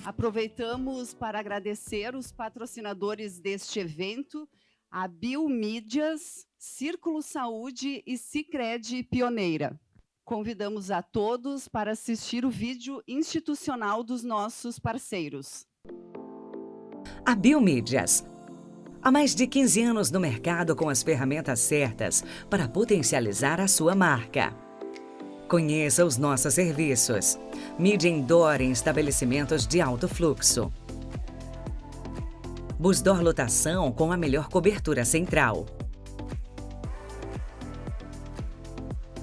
Aproveitamos para agradecer os patrocinadores deste evento, a Biomídias, Círculo Saúde e Sicredi Pioneira. Convidamos a todos para assistir o vídeo institucional dos nossos parceiros. A Biomídias. Há mais de 15 anos no mercado com as ferramentas certas para potencializar a sua marca. Conheça os nossos serviços. Mídia indoor em estabelecimentos de alto fluxo. Busdoor lotação com a melhor cobertura central.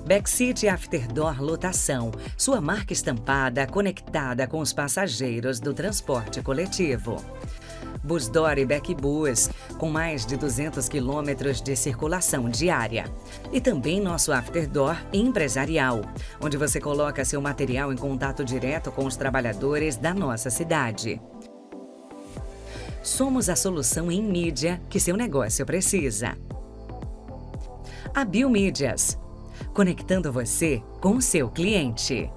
Backseat Afterdoor lotação, sua marca estampada conectada com os passageiros do transporte coletivo. Busdoor e Backbus, com mais de 200 quilômetros de circulação diária. E também nosso Afterdoor empresarial, onde você coloca seu material em contato direto com os trabalhadores da nossa cidade. Somos a solução em mídia que seu negócio precisa. A Biomídias, conectando você com o seu cliente.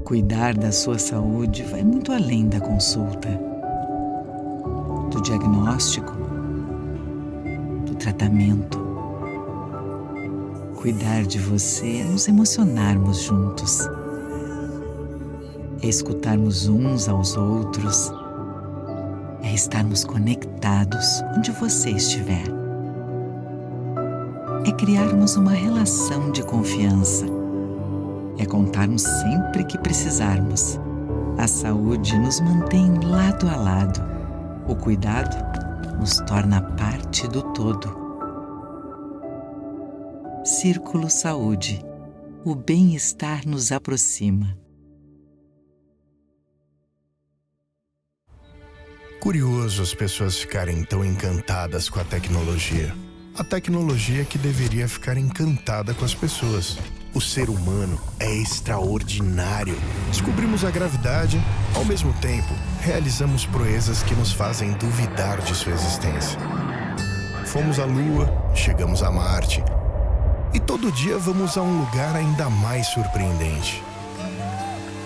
Cuidar da sua saúde vai muito além da consulta, do diagnóstico, do tratamento. Cuidar de você é nos emocionarmos juntos, é escutarmos uns aos outros, é estarmos conectados onde você estiver. É criarmos uma relação de confiança. É contarmos sempre que precisarmos. A saúde nos mantém lado a lado. O cuidado nos torna parte do todo. Círculo Saúde. O bem-estar nos aproxima. Curioso as pessoas ficarem tão encantadas com a tecnologia. A tecnologia que deveria ficar encantada com as pessoas. O ser humano é extraordinário. Descobrimos a gravidade, ao mesmo tempo, realizamos proezas que nos fazem duvidar de sua existência. Fomos à Lua, chegamos a Marte. E todo dia vamos a um lugar ainda mais surpreendente.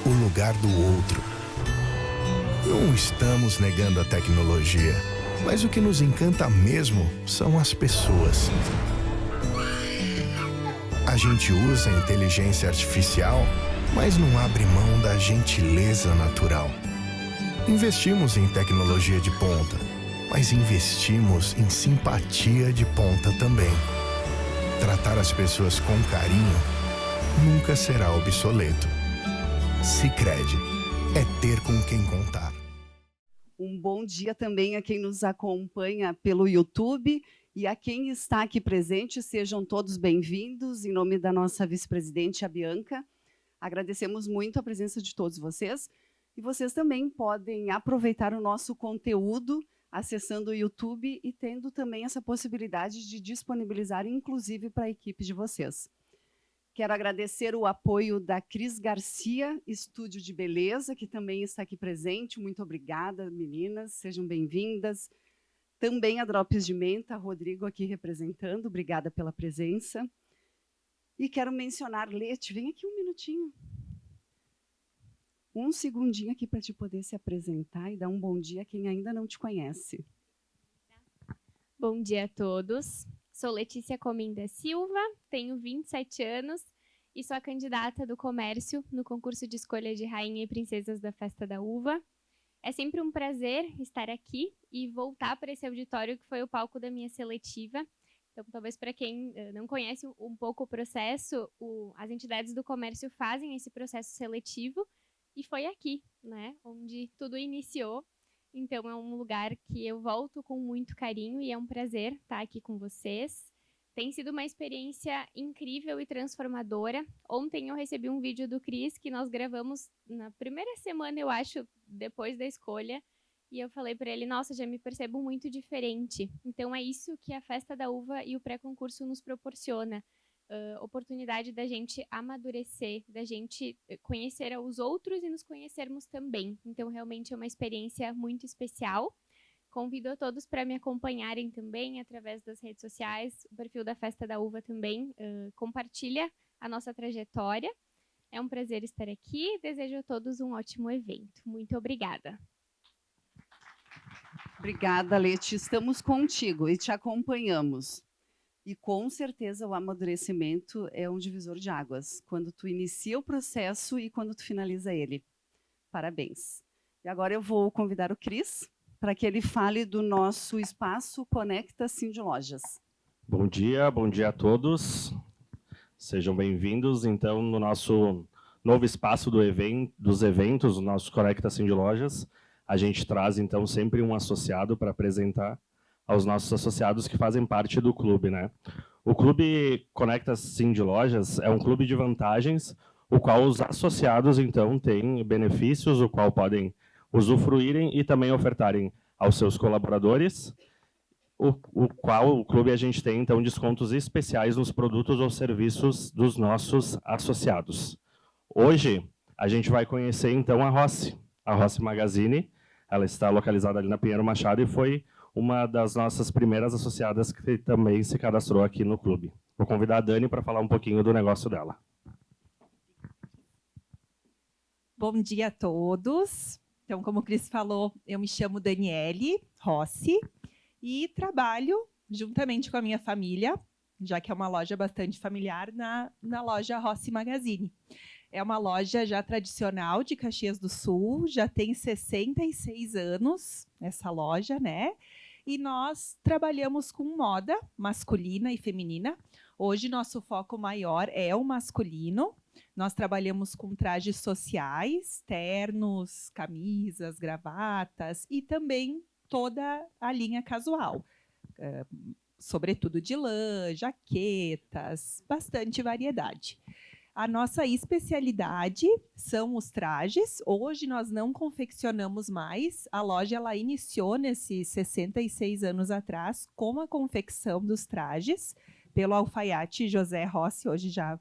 O lugar do outro. Não estamos negando a tecnologia, mas o que nos encanta mesmo são as pessoas. A gente usa a inteligência artificial, mas não abre mão da gentileza natural. Investimos em tecnologia de ponta, mas investimos em simpatia de ponta também. Tratar as pessoas com carinho nunca será obsoleto. Sicredi é ter com quem contar. Um bom dia também a quem nos acompanha pelo YouTube. E a quem está aqui presente, sejam todos bem-vindos, em nome da nossa vice-presidente, a Bianca. Agradecemos muito a presença de todos vocês. E vocês também podem aproveitar o nosso conteúdo acessando o YouTube e tendo também essa possibilidade de disponibilizar, inclusive, para a equipe de vocês. Quero agradecer o apoio da Cris Garcia, Estúdio de Beleza, que também está aqui presente. Muito obrigada, meninas, sejam bem-vindas. Também a Drops de Menta, Rodrigo aqui representando, obrigada pela presença. E quero mencionar, Lete, vem aqui um minutinho. Um segundinho aqui para te poder se apresentar e dar um bom dia a quem ainda não te conhece. Bom dia a todos. Sou Letícia Cominda Silva, tenho 27 anos e sou a candidata do comércio no concurso de escolha de Rainha e Princesas da Festa da Uva. É sempre um prazer estar aqui e voltar para esse auditório que foi o palco da minha seletiva. Então, talvez para quem não conhece um pouco o processo, as entidades do comércio fazem esse processo seletivo e foi aqui, né, onde tudo iniciou. Então, é um lugar que eu volto com muito carinho e é um prazer estar aqui com vocês. Tem sido uma experiência incrível e transformadora. Ontem eu recebi um vídeo do Cris que nós gravamos na primeira semana, eu acho, depois da escolha. E eu falei para ele, nossa, já me percebo muito diferente. Então é isso que a Festa da Uva e o pré-concurso nos proporciona. Oportunidade da gente amadurecer, da gente conhecer os outros e nos conhecermos também. Então realmente é uma experiência muito especial. Convido a todos para me acompanharem também através das redes sociais, o perfil da Festa da Uva também compartilha a nossa trajetória. É um prazer estar aqui, desejo a todos um ótimo evento. Muito obrigada. Obrigada, Leti. Estamos contigo e te acompanhamos. E com certeza o amadurecimento é um divisor de águas, quando tu inicia o processo e quando tu finaliza ele. Parabéns. E agora eu vou convidar o Cris para que ele fale do nosso espaço Conecta Cindy Lojas. Bom dia a todos. Sejam bem-vindos, então, no nosso novo espaço dos eventos, o nosso Conecta Cindy Lojas. A gente traz, então, sempre um associado para apresentar aos nossos associados que fazem parte do clube, né? O Clube Conecta Cindy Lojas é um clube de vantagens, o qual os associados, então, têm benefícios, o qual podem usufruírem e também ofertarem aos seus colaboradores, o clube a gente tem, então, descontos especiais nos produtos ou serviços dos nossos associados. Hoje, a gente vai conhecer, então, a Rossi Magazine. Ela está localizada ali na Pinheiro Machado e foi uma das nossas primeiras associadas que também se cadastrou aqui no clube. Vou convidar a Dani para falar um pouquinho do negócio dela. Bom dia a todos. Então, como o Cris falou, eu me chamo Daniele Rossi e trabalho juntamente com a minha família, já que é uma loja bastante familiar, na loja Rossi Magazine. É uma loja já tradicional de Caxias do Sul, já tem 66 anos essa loja, né? E nós trabalhamos com moda masculina e feminina. Hoje, nosso foco maior é o masculino. Nós trabalhamos com trajes sociais, ternos, camisas, gravatas e também toda a linha casual. Sobretudo de lã, jaquetas, bastante variedade. A nossa especialidade são os trajes. Hoje nós não confeccionamos mais. A loja ela iniciou nesses 66 anos atrás com a confecção dos trajes pelo alfaiate José Rossi, hoje já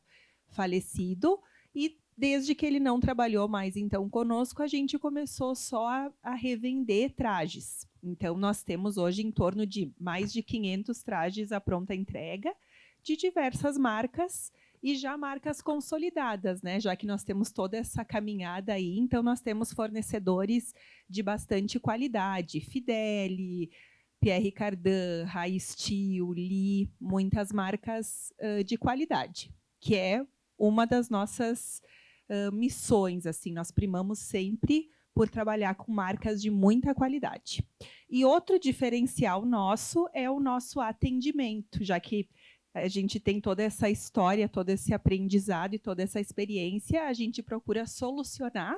falecido. E desde que ele não trabalhou mais então conosco, a gente começou só a revender trajes. Então nós temos hoje em torno de mais de 500 trajes à pronta entrega de diversas marcas. E já marcas consolidadas, né? Já que nós temos toda essa caminhada aí, então nós temos fornecedores de bastante qualidade, Fideli, Pierre Cardin, High Steel, Lee, muitas marcas de qualidade, que é uma das nossas missões, assim, nós primamos sempre por trabalhar com marcas de muita qualidade. E outro diferencial nosso é o nosso atendimento, já que a gente tem toda essa história, todo esse aprendizado e toda essa experiência, a gente procura solucionar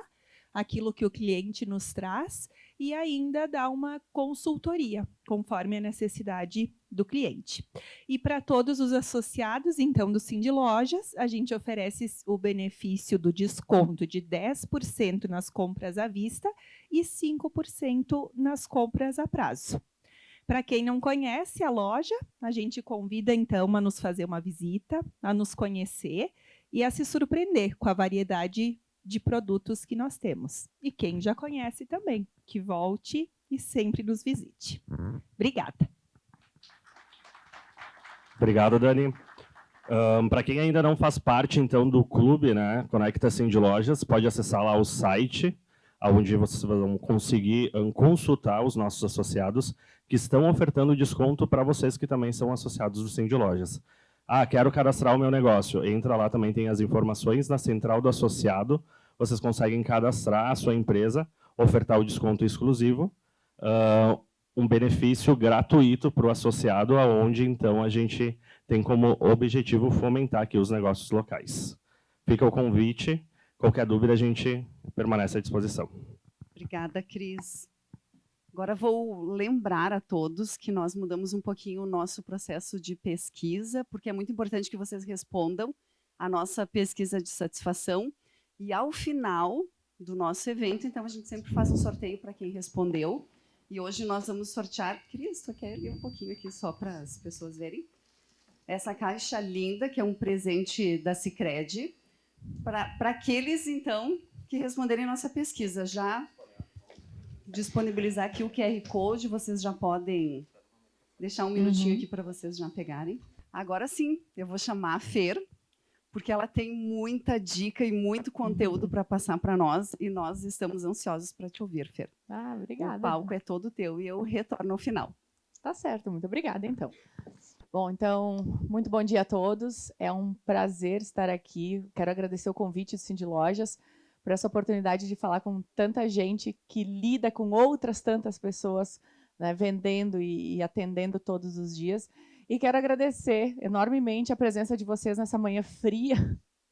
aquilo que o cliente nos traz e ainda dar uma consultoria, conforme a necessidade do cliente. E para todos os associados, então, do Cindy Lojas, a gente oferece o benefício do desconto de 10% nas compras à vista e 5% nas compras a prazo. Para quem não conhece a loja, a gente convida, então, a nos fazer uma visita, a nos conhecer e a se surpreender com a variedade de produtos que nós temos. E quem já conhece também, que volte e sempre nos visite. Obrigada. Obrigado, Dani. Para quem ainda não faz parte, então, do clube, né, Conecta Cindy Lojas, pode acessar lá o site, onde vocês vão conseguir consultar os nossos associados que estão ofertando desconto para vocês que também são associados do Cindy Lojas. Ah, quero cadastrar o meu negócio. Entra lá, também tem as informações na central do associado. Vocês conseguem cadastrar a sua empresa, ofertar o desconto exclusivo, um benefício gratuito para o associado, onde, então, a gente tem como objetivo fomentar aqui os negócios locais. Fica o convite. Qualquer dúvida, a gente permanece à disposição. Obrigada, Cris. Agora vou lembrar a todos que nós mudamos um pouquinho o nosso processo de pesquisa, porque é muito importante que vocês respondam a nossa pesquisa de satisfação. E ao final do nosso evento, então, a gente sempre faz um sorteio para quem respondeu. E hoje nós vamos sortear... Cris, tu quer ler um pouquinho aqui só para as pessoas verem? Essa caixa linda, que é um presente da Sicredi, para aqueles, então, que responderem nossa pesquisa. disponibilizar aqui o QR Code, vocês já podem deixar um minutinho aqui para vocês já pegarem. Agora sim, eu vou chamar a Fer, porque ela tem muita dica e muito conteúdo para passar para nós, e nós estamos ansiosos para te ouvir, Fer. Obrigada. O palco é todo teu e eu retorno ao final. Tá certo, muito obrigada, então. Bom, então, muito bom dia a todos. É um prazer estar aqui. Quero agradecer o convite do Cindy Lojas por essa oportunidade de falar com tanta gente que lida com outras tantas pessoas, né, vendendo e atendendo todos os dias. E quero agradecer enormemente a presença de vocês nessa manhã fria,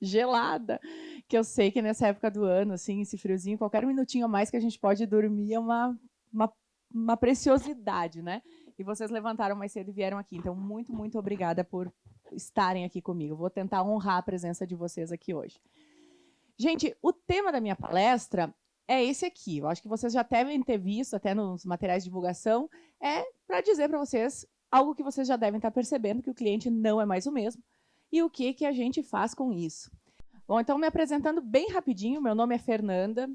gelada, que eu sei que nessa época do ano, assim, esse friozinho, qualquer minutinho a mais que a gente pode dormir é uma preciosidade, né? E vocês levantaram mais cedo e vieram aqui. Então, muito, muito obrigada por estarem aqui comigo. Vou tentar honrar a presença de vocês aqui hoje. Gente, o tema da minha palestra é esse aqui. Eu acho que vocês já devem ter visto, até nos materiais de divulgação, é para dizer para vocês algo que vocês já devem estar percebendo, que o cliente não é mais o mesmo, e o que a gente faz com isso. Bom, então, me apresentando bem rapidinho, meu nome é Fernanda,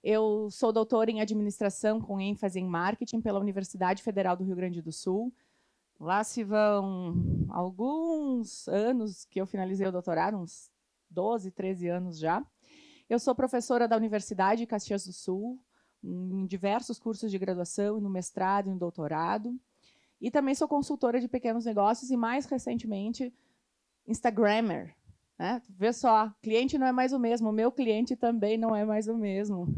eu sou doutora em administração com ênfase em marketing pela Universidade Federal do Rio Grande do Sul. Lá se vão alguns anos que eu finalizei o doutorado, uns 12, 13 anos já. Eu sou professora da Universidade de Caxias do Sul, em diversos cursos de graduação, no mestrado e no doutorado. E também sou consultora de pequenos negócios e, mais recentemente, Instagrammer. Né? Vê só, cliente não é mais o mesmo, o meu cliente também não é mais o mesmo.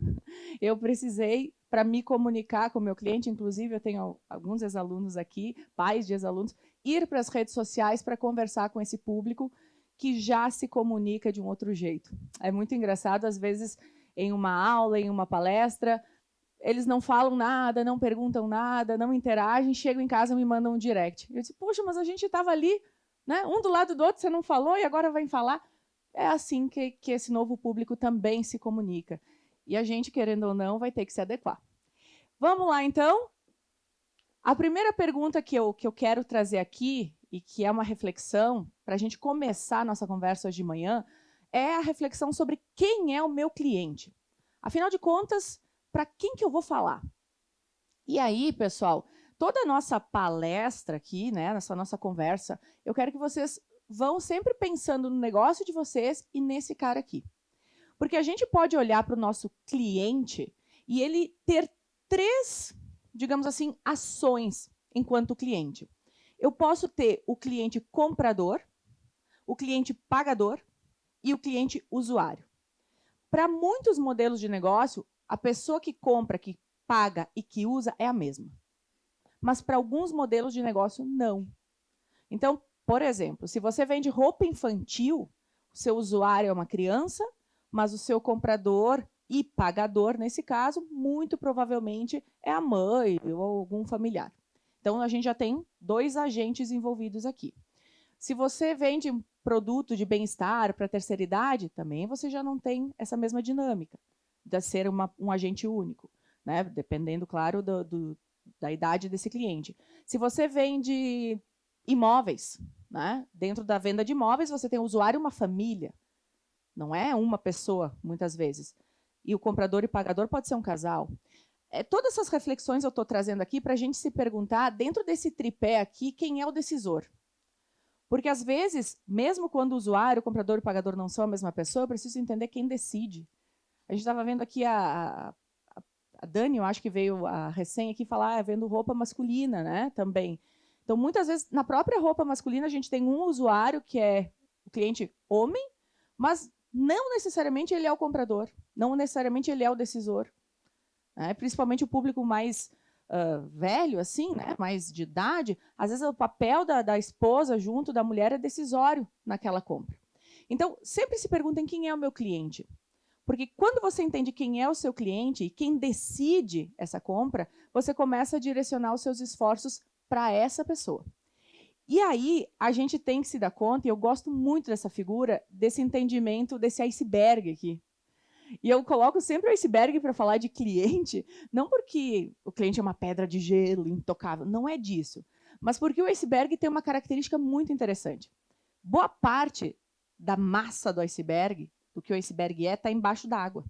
Eu precisei, para me comunicar com o meu cliente, inclusive eu tenho alguns ex-alunos aqui, pais de ex-alunos, ir para as redes sociais para conversar com esse público que já se comunica de um outro jeito. É muito engraçado, às vezes, em uma aula, em uma palestra, eles não falam nada, não perguntam nada, não interagem, chegam em casa e me mandam um direct. Eu disse, poxa, mas a gente estava ali, né, um do lado do outro, você não falou e agora vai falar. É assim que esse novo público também se comunica. E a gente, querendo ou não, vai ter que se adequar. Vamos lá, então. A primeira pergunta que eu quero trazer aqui, e que é uma reflexão, para a gente começar a nossa conversa hoje de manhã, é a reflexão sobre quem é o meu cliente. Afinal de contas, para quem que eu vou falar? E aí, pessoal, toda a nossa palestra aqui, né, nessa nossa conversa, eu quero que vocês vão sempre pensando no negócio de vocês e nesse cara aqui. Porque a gente pode olhar para o nosso cliente e ele ter 3, digamos assim, ações enquanto cliente. Eu posso ter o cliente comprador, o cliente pagador e o cliente usuário. Para muitos modelos de negócio, a pessoa que compra, que paga e que usa é a mesma. Mas para alguns modelos de negócio, não. Então, por exemplo, se você vende roupa infantil, o seu usuário é uma criança, mas o seu comprador e pagador, nesse caso, muito provavelmente é a mãe ou algum familiar. Então, a gente já tem 2 agentes envolvidos aqui. Se você vende um produto de bem-estar para a terceira idade, também você já não tem essa mesma dinâmica de ser um agente único, né? Dependendo, claro, da idade desse cliente. Se você vende imóveis, né? Dentro da venda de imóveis, você tem um usuário e uma família. Não é uma pessoa, muitas vezes. E o comprador e pagador pode ser um casal. Todas essas reflexões eu estou trazendo aqui para a gente se perguntar, dentro desse tripé aqui, quem é o decisor? Porque, às vezes, mesmo quando o usuário, o comprador e o pagador não são a mesma pessoa, eu preciso entender quem decide. A gente estava vendo aqui a Dani, eu acho que veio a recém aqui falar, vendo roupa masculina, né, também. Então, muitas vezes, na própria roupa masculina, a gente tem um usuário que é o cliente homem, mas não necessariamente ele é o comprador, não necessariamente ele é o decisor. Principalmente o público mais velho, assim, né, mais de idade, às vezes o papel da esposa junto da mulher é decisório naquela compra. Então, sempre se perguntem quem é o meu cliente. Porque quando você entende quem é o seu cliente e quem decide essa compra, você começa a direcionar os seus esforços para essa pessoa. E aí, a gente tem que se dar conta, e eu gosto muito dessa figura, desse entendimento, desse iceberg aqui. E eu coloco sempre o iceberg para falar de cliente, não porque o cliente é uma pedra de gelo intocável, não é disso. Mas porque o iceberg tem uma característica muito interessante. Boa parte da massa do iceberg, do que o iceberg está embaixo da água.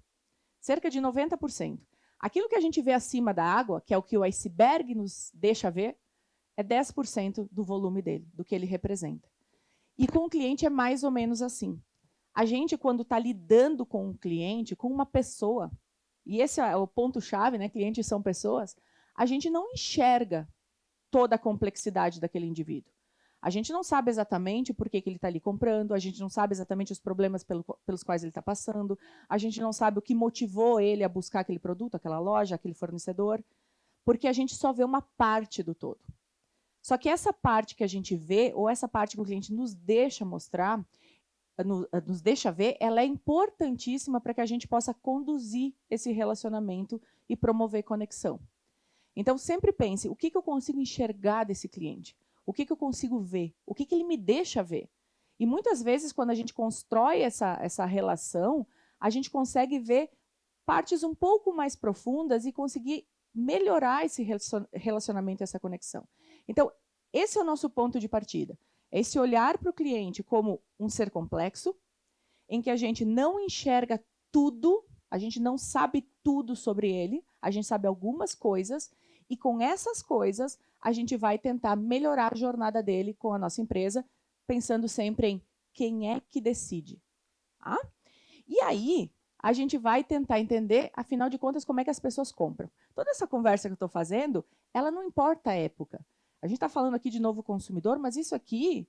Cerca de 90%. Aquilo que a gente vê acima da água, que é o que o iceberg nos deixa ver, é 10% do volume dele, do que ele representa. E com o cliente é mais ou menos assim. A gente, quando está lidando com um cliente, com uma pessoa, e esse é o ponto-chave, né? Clientes são pessoas, a gente não enxerga toda a complexidade daquele indivíduo. A gente não sabe exatamente por que ele está ali comprando, a gente não sabe exatamente os problemas pelos quais ele está passando, a gente não sabe o que motivou ele a buscar aquele produto, aquela loja, aquele fornecedor, porque a gente só vê uma parte do todo. Só que essa parte que a gente vê, ou essa parte que o cliente nos deixa mostrar, nos deixa ver, ela é importantíssima para que a gente possa conduzir esse relacionamento e promover conexão. Então, sempre pense, o que eu consigo enxergar desse cliente? O que eu consigo ver? O que ele me deixa ver? E muitas vezes, quando a gente constrói essa relação, a gente consegue ver partes um pouco mais profundas e conseguir melhorar esse relacionamento, essa conexão. Então, esse é o nosso ponto de partida. É esse olhar para o cliente como um ser complexo, em que a gente não enxerga tudo, a gente não sabe tudo sobre ele, a gente sabe algumas coisas, e com essas coisas, a gente vai tentar melhorar a jornada dele com a nossa empresa, pensando sempre em quem é que decide. Ah? E aí, a gente vai tentar entender, afinal de contas, como é que as pessoas compram. Toda essa conversa que eu estou fazendo, ela não importa a época. A gente está falando aqui de novo consumidor, mas isso aqui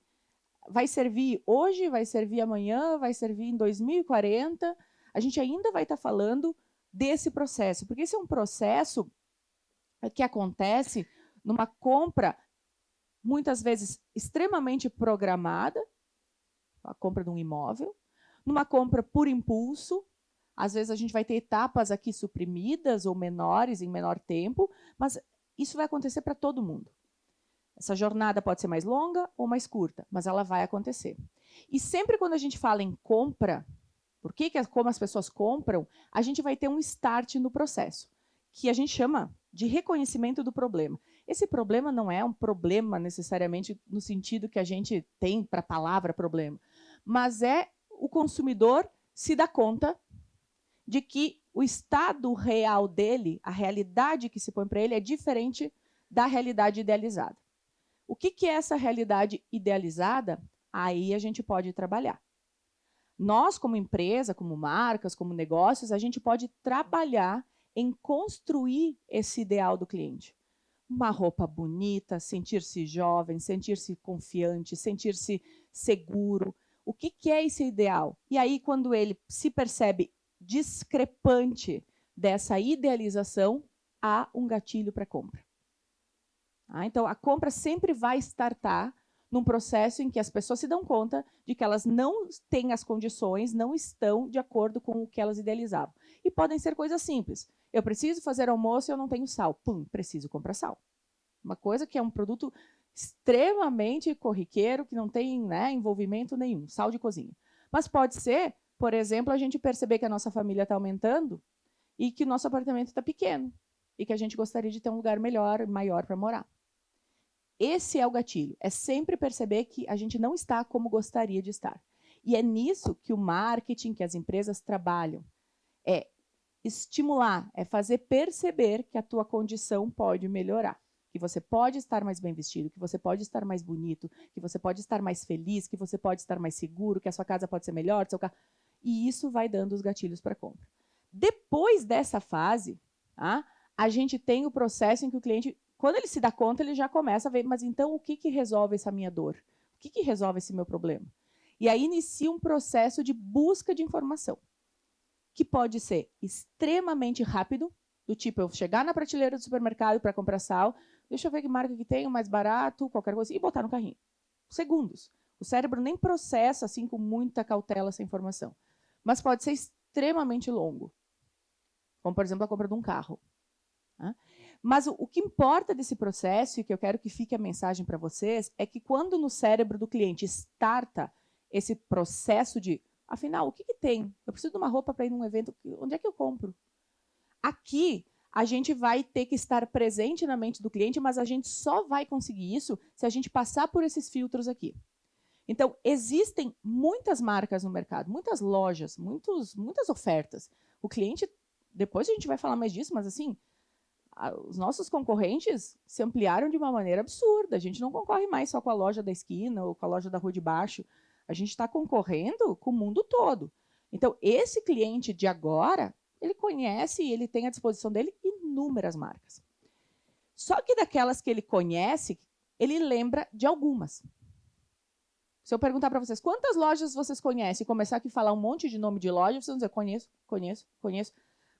vai servir hoje, vai servir amanhã, vai servir em 2040. A gente ainda vai estar falando desse processo, porque esse é um processo que acontece numa compra, muitas vezes, extremamente programada, a compra de um imóvel, numa compra por impulso, às vezes a gente vai ter etapas aqui suprimidas ou menores, em menor tempo, mas isso vai acontecer para todo mundo. Essa jornada pode ser mais longa ou mais curta, mas ela vai acontecer. E sempre quando a gente fala em compra, como as pessoas compram, a gente vai ter um start no processo, que a gente chama de reconhecimento do problema. Esse problema não é um problema necessariamente no sentido que a gente tem para a palavra problema, mas é o consumidor se dar conta de que o estado real dele, a realidade que se põe para ele, é diferente da realidade idealizada. O que é essa realidade idealizada? Aí a gente pode trabalhar. Nós, como empresa, como marcas, como negócios, a gente pode trabalhar em construir esse ideal do cliente. Uma roupa bonita, sentir-se jovem, sentir-se confiante, sentir-se seguro. O que é esse ideal? E aí, quando ele se percebe discrepante dessa idealização, há um gatilho para a compra. Então, a compra sempre vai startar num processo em que as pessoas se dão conta de que elas não têm as condições, não estão de acordo com o que elas idealizavam. E podem ser coisas simples. Eu preciso fazer almoço e eu não tenho sal. Pum, preciso comprar sal. Uma coisa que é um produto extremamente corriqueiro, que não tem, né, envolvimento nenhum, sal de cozinha. Mas pode ser, por exemplo, a gente perceber que a nossa família está aumentando e que o nosso apartamento está pequeno e que a gente gostaria de ter um lugar melhor, maior para morar. Esse é o gatilho. É sempre perceber que a gente não está como gostaria de estar. E é nisso que o marketing, que as empresas trabalham. É estimular, é fazer perceber que a tua condição pode melhorar. Que você pode estar mais bem vestido, que você pode estar mais bonito, que você pode estar mais feliz, que você pode estar mais seguro, que a sua casa pode ser melhor, seu carro. E isso vai dando os gatilhos para a compra. Depois dessa fase, a gente tem o processo em que o cliente, quando ele se dá conta, ele já começa a ver, mas então o que resolve essa minha dor? O que resolve esse meu problema? E aí inicia um processo de busca de informação, que pode ser extremamente rápido, do tipo, eu chegar na prateleira do supermercado para comprar sal, deixa eu ver que marca que tem, o mais barato, qualquer coisa, e botar no carrinho. Segundos. O cérebro nem processa assim com muita cautela essa informação. Mas pode ser extremamente longo. Como, por exemplo, a compra de um carro. Mas o que importa desse processo, e que eu quero que fique a mensagem para vocês, é que quando no cérebro do cliente starta esse processo de, afinal, o que tem? Eu preciso de uma roupa para ir num evento, onde é que eu compro? Aqui, a gente vai ter que estar presente na mente do cliente, mas a gente só vai conseguir isso se a gente passar por esses filtros aqui. Então, existem muitas marcas no mercado, muitas lojas, muitas ofertas. O cliente depois a gente vai falar mais disso, mas assim, os nossos concorrentes se ampliaram de uma maneira absurda. A gente não concorre mais só com a loja da esquina ou com a loja da rua de baixo. A gente está concorrendo com o mundo todo. Então, esse cliente de agora, ele conhece e ele tem à disposição dele inúmeras marcas. Só que daquelas que ele conhece, ele lembra de algumas. Se eu perguntar para vocês, quantas lojas vocês conhecem, e começar aqui a falar um monte de nome de loja, vocês vão dizer, conheço, conheço, conheço.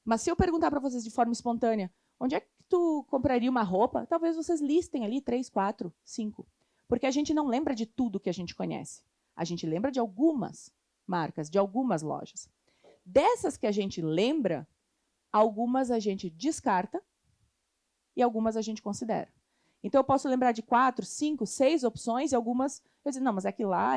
Mas se eu perguntar para vocês de forma espontânea, onde é que tu compraria uma roupa, talvez vocês listem ali 3, 4, 5. Porque a gente não lembra de tudo que a gente conhece. A gente lembra de algumas marcas, de algumas lojas. Dessas que a gente lembra, algumas a gente descarta e algumas a gente considera. Então, eu posso lembrar de 4, 5, 6 opções e algumas... Eu digo, não, mas é que lá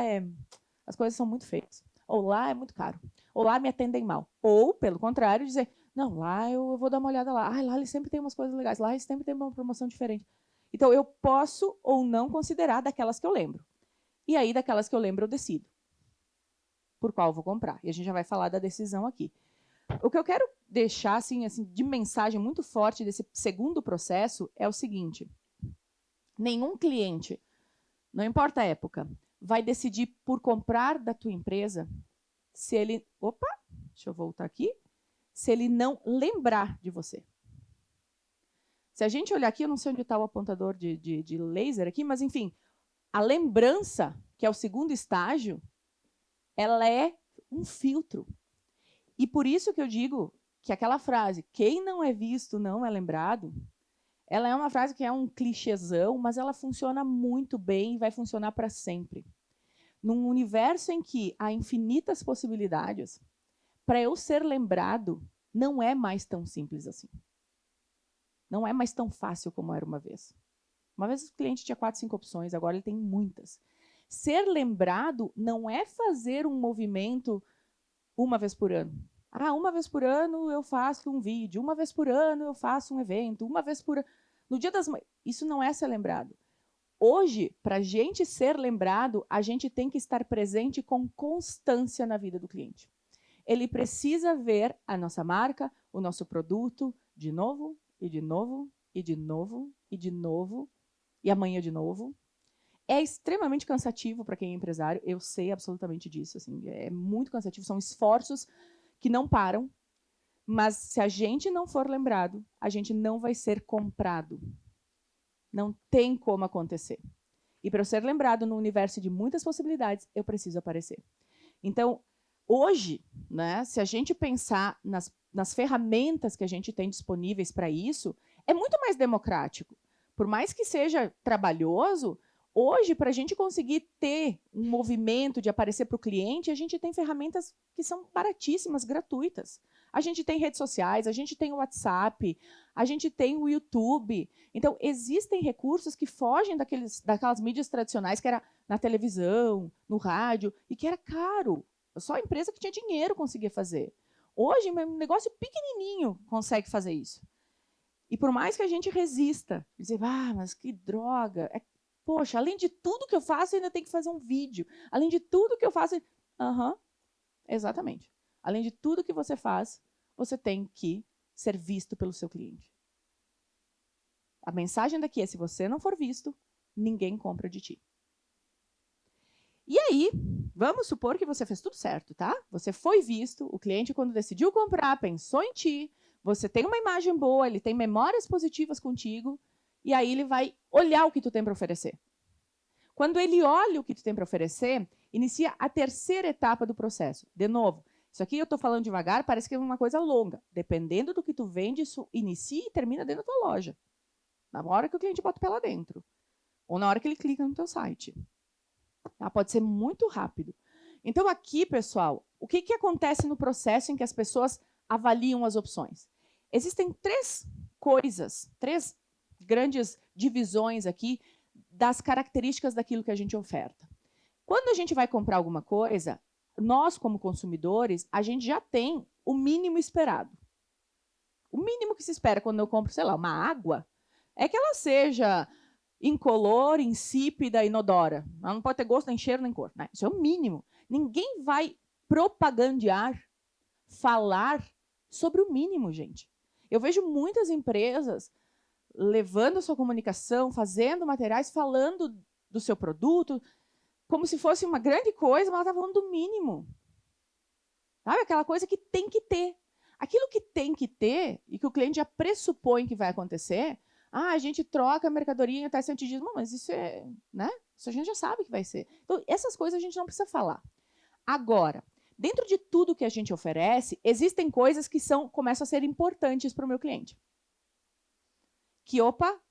as coisas são muito feias. Ou lá é muito caro. Ou lá me atendem mal. Ou, pelo contrário, dizer, não, lá eu vou dar uma olhada lá. Lá eles sempre têm umas coisas legais. Lá eles sempre têm uma promoção diferente. Então, eu posso ou não considerar daquelas que eu lembro. E aí, daquelas que eu lembro, eu decido por qual eu vou comprar. E a gente já vai falar da decisão aqui. O que eu quero deixar assim, de mensagem muito forte desse segundo processo é o seguinte. Nenhum cliente, não importa a época, vai decidir por comprar da tua empresa se ele... Opa, deixa eu voltar aqui. Se ele não lembrar de você. Se a gente olhar aqui, eu não sei onde está o apontador de laser aqui, mas, enfim, a lembrança, que é o segundo estágio, ela é um filtro. E por isso que eu digo que aquela frase, quem não é visto não é lembrado, ela é uma frase que é um clichêzão, mas ela funciona muito bem e vai funcionar para sempre. Num universo em que há infinitas possibilidades, para eu ser lembrado, não é mais tão simples assim. Não é mais tão fácil como era uma vez. Uma vez o cliente tinha 4, 5 opções, agora ele tem muitas. Ser lembrado não é fazer um movimento uma vez por ano. Uma vez por ano eu faço um vídeo, uma vez por ano eu faço um evento, uma vez por ano. No Dia das Mães, isso não é ser lembrado. Hoje, para a gente ser lembrado, a gente tem que estar presente com constância na vida do cliente. Ele precisa ver a nossa marca, o nosso produto, de novo, e de novo, e de novo, e de novo, e amanhã de novo. É extremamente cansativo para quem é empresário, eu sei absolutamente disso. Assim, é muito cansativo, são esforços que não param, mas se a gente não for lembrado, a gente não vai ser comprado. Não tem como acontecer. E para eu ser lembrado no universo de muitas possibilidades, eu preciso aparecer. Então, hoje, né, se a gente pensar nas ferramentas que a gente tem disponíveis para isso, é muito mais democrático. Por mais que seja trabalhoso, hoje, para a gente conseguir ter um movimento de aparecer para o cliente, a gente tem ferramentas que são baratíssimas, gratuitas. A gente tem redes sociais, a gente tem o WhatsApp, a gente tem o YouTube. Então, existem recursos que fogem daquelas mídias tradicionais, que era na televisão, no rádio, e que era caro. Só a empresa que tinha dinheiro conseguia fazer. Hoje, um negócio pequenininho consegue fazer isso. E por mais que a gente resista, dizer, mas que droga, poxa, além de tudo que eu faço, eu ainda tenho que fazer um vídeo. Além de tudo que eu faço... Exatamente. Além de tudo que você faz, você tem que ser visto pelo seu cliente. A mensagem daqui é, se você não for visto, ninguém compra de ti. E aí, vamos supor que você fez tudo certo, tá? Você foi visto, o cliente, quando decidiu comprar, pensou em ti, você tem uma imagem boa, ele tem memórias positivas contigo, e aí ele vai olhar o que tu tem para oferecer. Quando ele olha o que tu tem para oferecer, inicia a terceira etapa do processo. De novo, isso aqui eu estou falando devagar, parece que é uma coisa longa. Dependendo do que tu vende, isso inicia e termina dentro da tua loja. Na hora que o cliente bota o pé lá dentro. Ou na hora que ele clica no teu site. Pode ser muito rápido. Então aqui, pessoal, o que acontece no processo em que as pessoas avaliam as opções? Existem 3 coisas, 3 grandes divisões aqui das características daquilo que a gente oferta. Quando a gente vai comprar alguma coisa, nós, como consumidores, a gente já tem o mínimo esperado. O mínimo que se espera quando eu compro, sei lá, uma água, é que ela seja incolor, insípida, inodora. Ela não pode ter gosto, nem cheiro, nem cor. Né? Isso é o mínimo. Ninguém vai propagandear, falar sobre o mínimo, gente. Eu vejo muitas empresas levando a sua comunicação, fazendo materiais, falando do seu produto, como se fosse uma grande coisa, mas ela está falando do mínimo. Sabe? Aquela coisa que tem que ter. Aquilo que tem que ter, e que o cliente já pressupõe que vai acontecer, a gente troca a mercadoria em tais dias, mas isso é, né? Isso a gente já sabe que vai ser. Então, essas coisas a gente não precisa falar. Agora, dentro de tudo que a gente oferece, existem coisas que começam a ser importantes para o meu cliente. Que, opa,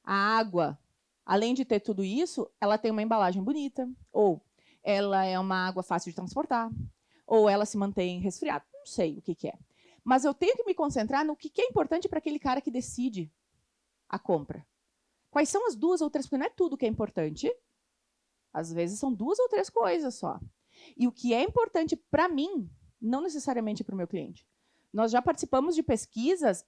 a água, além de ter tudo isso, ela tem uma embalagem bonita, ou ela é uma água fácil de transportar, ou ela se mantém resfriada. Não sei o que é. Mas eu tenho que me concentrar no que é importante para aquele cara que decide a compra. Quais são as 2 ou 3, porque não é tudo que é importante. Às vezes são 2 ou 3 coisas só. E o que é importante para mim, não necessariamente para o meu cliente. Nós já participamos de pesquisas,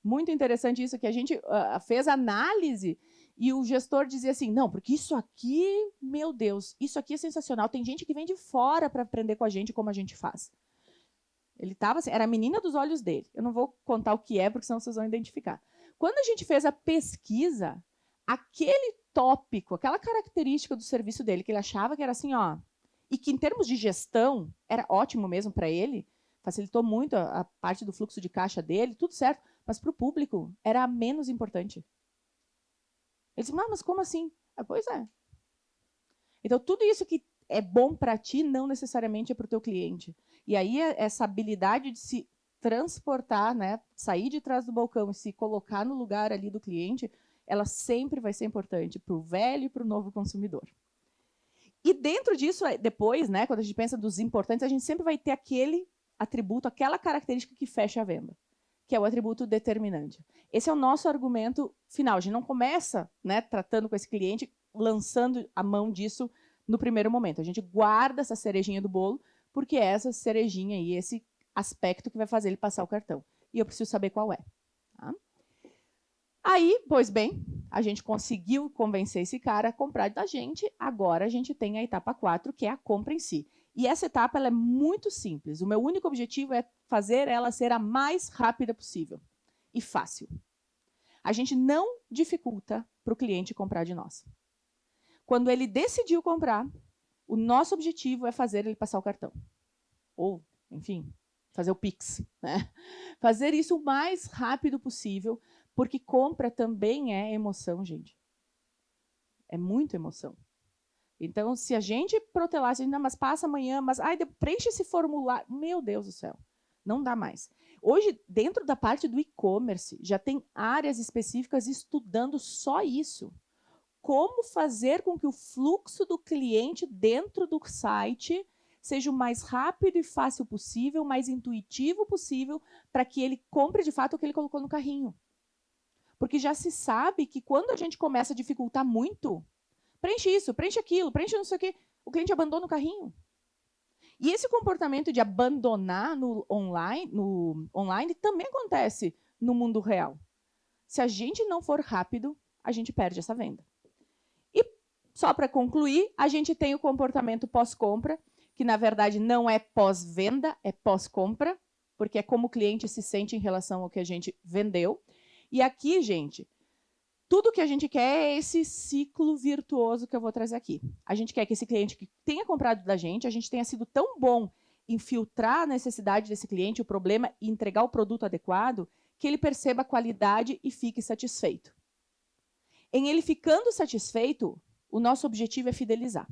muito interessante isso, que a gente fez análise e o gestor dizia assim, não, porque isso aqui, meu Deus, isso aqui é sensacional. Tem gente que vem de fora para aprender com a gente como a gente faz. Ele estava assim, era a menina dos olhos dele. Eu não vou contar o que é, porque senão vocês vão identificar. Quando a gente fez a pesquisa, aquele tópico, aquela característica do serviço dele, que ele achava que era assim, ó, e que em termos de gestão era ótimo mesmo para ele, facilitou muito a parte do fluxo de caixa dele, tudo certo, mas para o público era a menos importante. Ele disse, mas como assim? Pois é. Então, tudo isso que é bom para ti, não necessariamente é para o teu cliente. E aí, essa habilidade de se transportar, né, sair de trás do balcão e se colocar no lugar ali do cliente, ela sempre vai ser importante para o velho e para o novo consumidor. E dentro disso, depois, né, quando a gente pensa dos importantes, a gente sempre vai ter aquele atributo, aquela característica que fecha a venda, que é o atributo determinante. Esse é o nosso argumento final. A gente não começa, né, tratando com esse cliente, lançando a mão disso no primeiro momento. A gente guarda essa cerejinha do bolo, porque é essa cerejinha e esse aspecto que vai fazer ele passar o cartão. E eu preciso saber qual é. Tá? Aí, pois bem, a gente conseguiu convencer esse cara a comprar da gente, agora a gente tem a etapa 4, que é a compra em si. E essa etapa ela é muito simples. O meu único objetivo é fazer ela ser a mais rápida possível e fácil. A gente não dificulta para o cliente comprar de nós. Quando ele decidiu comprar, o nosso objetivo é fazer ele passar o cartão. Ou, enfim, fazer o Pix. Né? Fazer isso o mais rápido possível, porque compra também é emoção, gente. É muita emoção. Então, se a gente protelasse, não, mas passa amanhã, mas preenche esse formulário. Meu Deus do céu, não dá mais. Hoje, dentro da parte do e-commerce, já tem áreas específicas estudando só isso. Como fazer com que o fluxo do cliente dentro do site seja o mais rápido e fácil possível, o mais intuitivo possível, para que ele compre de fato o que ele colocou no carrinho. Porque já se sabe que quando a gente começa a dificultar muito, preenche isso, preenche aquilo, preenche não sei o quê, o cliente abandona o carrinho. E esse comportamento de abandonar no online também acontece no mundo real. Se a gente não for rápido, a gente perde essa venda. E, só para concluir, a gente tem o comportamento pós-compra, que, na verdade, não é pós-venda, é pós-compra, porque é como o cliente se sente em relação ao que a gente vendeu. E aqui, gente, tudo que a gente quer é esse ciclo virtuoso que eu vou trazer aqui. A gente quer que esse cliente que tenha comprado da gente, a gente tenha sido tão bom em filtrar a necessidade desse cliente, o problema, e entregar o produto adequado, que ele perceba a qualidade e fique satisfeito. Em ele ficando satisfeito, o nosso objetivo é fidelizar.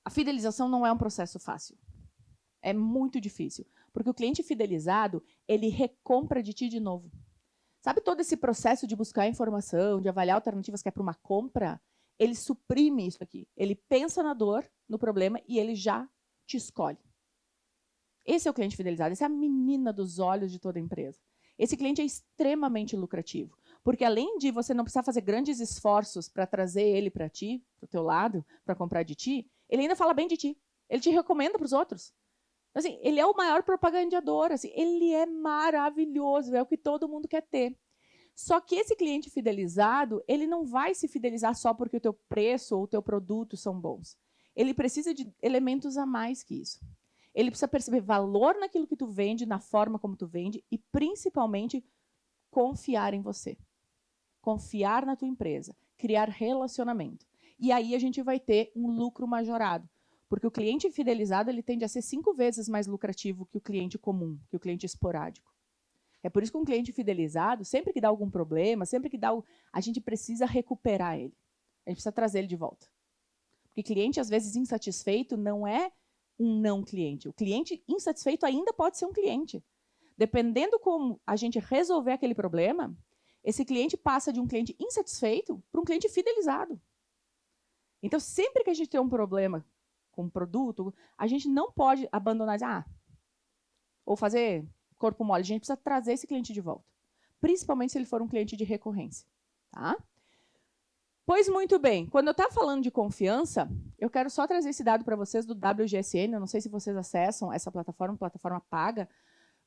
A fidelização não é um processo fácil. É muito difícil, porque o cliente fidelizado, ele recompra de ti de novo. Sabe todo esse processo de buscar informação, de avaliar alternativas que é para uma compra? Ele suprime isso aqui. Ele pensa na dor, no problema, e ele já te escolhe. Esse é o cliente fidelizado, essa é a menina dos olhos de toda empresa. Esse cliente é extremamente lucrativo, porque além de você não precisar fazer grandes esforços para trazer ele para ti, para o teu lado, para comprar de ti, ele ainda fala bem de ti. Ele te recomenda para os outros. Assim, ele é o maior propagandeador. Assim, ele é maravilhoso, é o que todo mundo quer ter. Só que esse cliente fidelizado, ele não vai se fidelizar só porque o teu preço ou o teu produto são bons. Ele precisa de elementos a mais que isso. Ele precisa perceber valor naquilo que tu vende, na forma como tu vende e, principalmente, confiar em você. Confiar na tua empresa. Criar relacionamento. E aí a gente vai ter um lucro majorado. Porque o cliente fidelizado ele tende a ser 5 vezes mais lucrativo que o cliente comum, que o cliente esporádico. É por isso que um cliente fidelizado, sempre que dá algum problema, sempre que dá a gente precisa recuperar ele. A gente precisa trazer ele de volta. Porque cliente, às vezes, insatisfeito não é um não cliente. O cliente insatisfeito ainda pode ser um cliente. Dependendo como a gente resolver aquele problema, esse cliente passa de um cliente insatisfeito para um cliente fidelizado. Então, sempre que a gente tem um problema com um produto, a gente não pode abandonar, ou fazer corpo mole. A gente precisa trazer esse cliente de volta. Principalmente se ele for um cliente de recorrência. Tá? Pois muito bem, quando eu estava falando de confiança, eu quero só trazer esse dado para vocês do WGSN. Eu não sei se vocês acessam essa plataforma paga,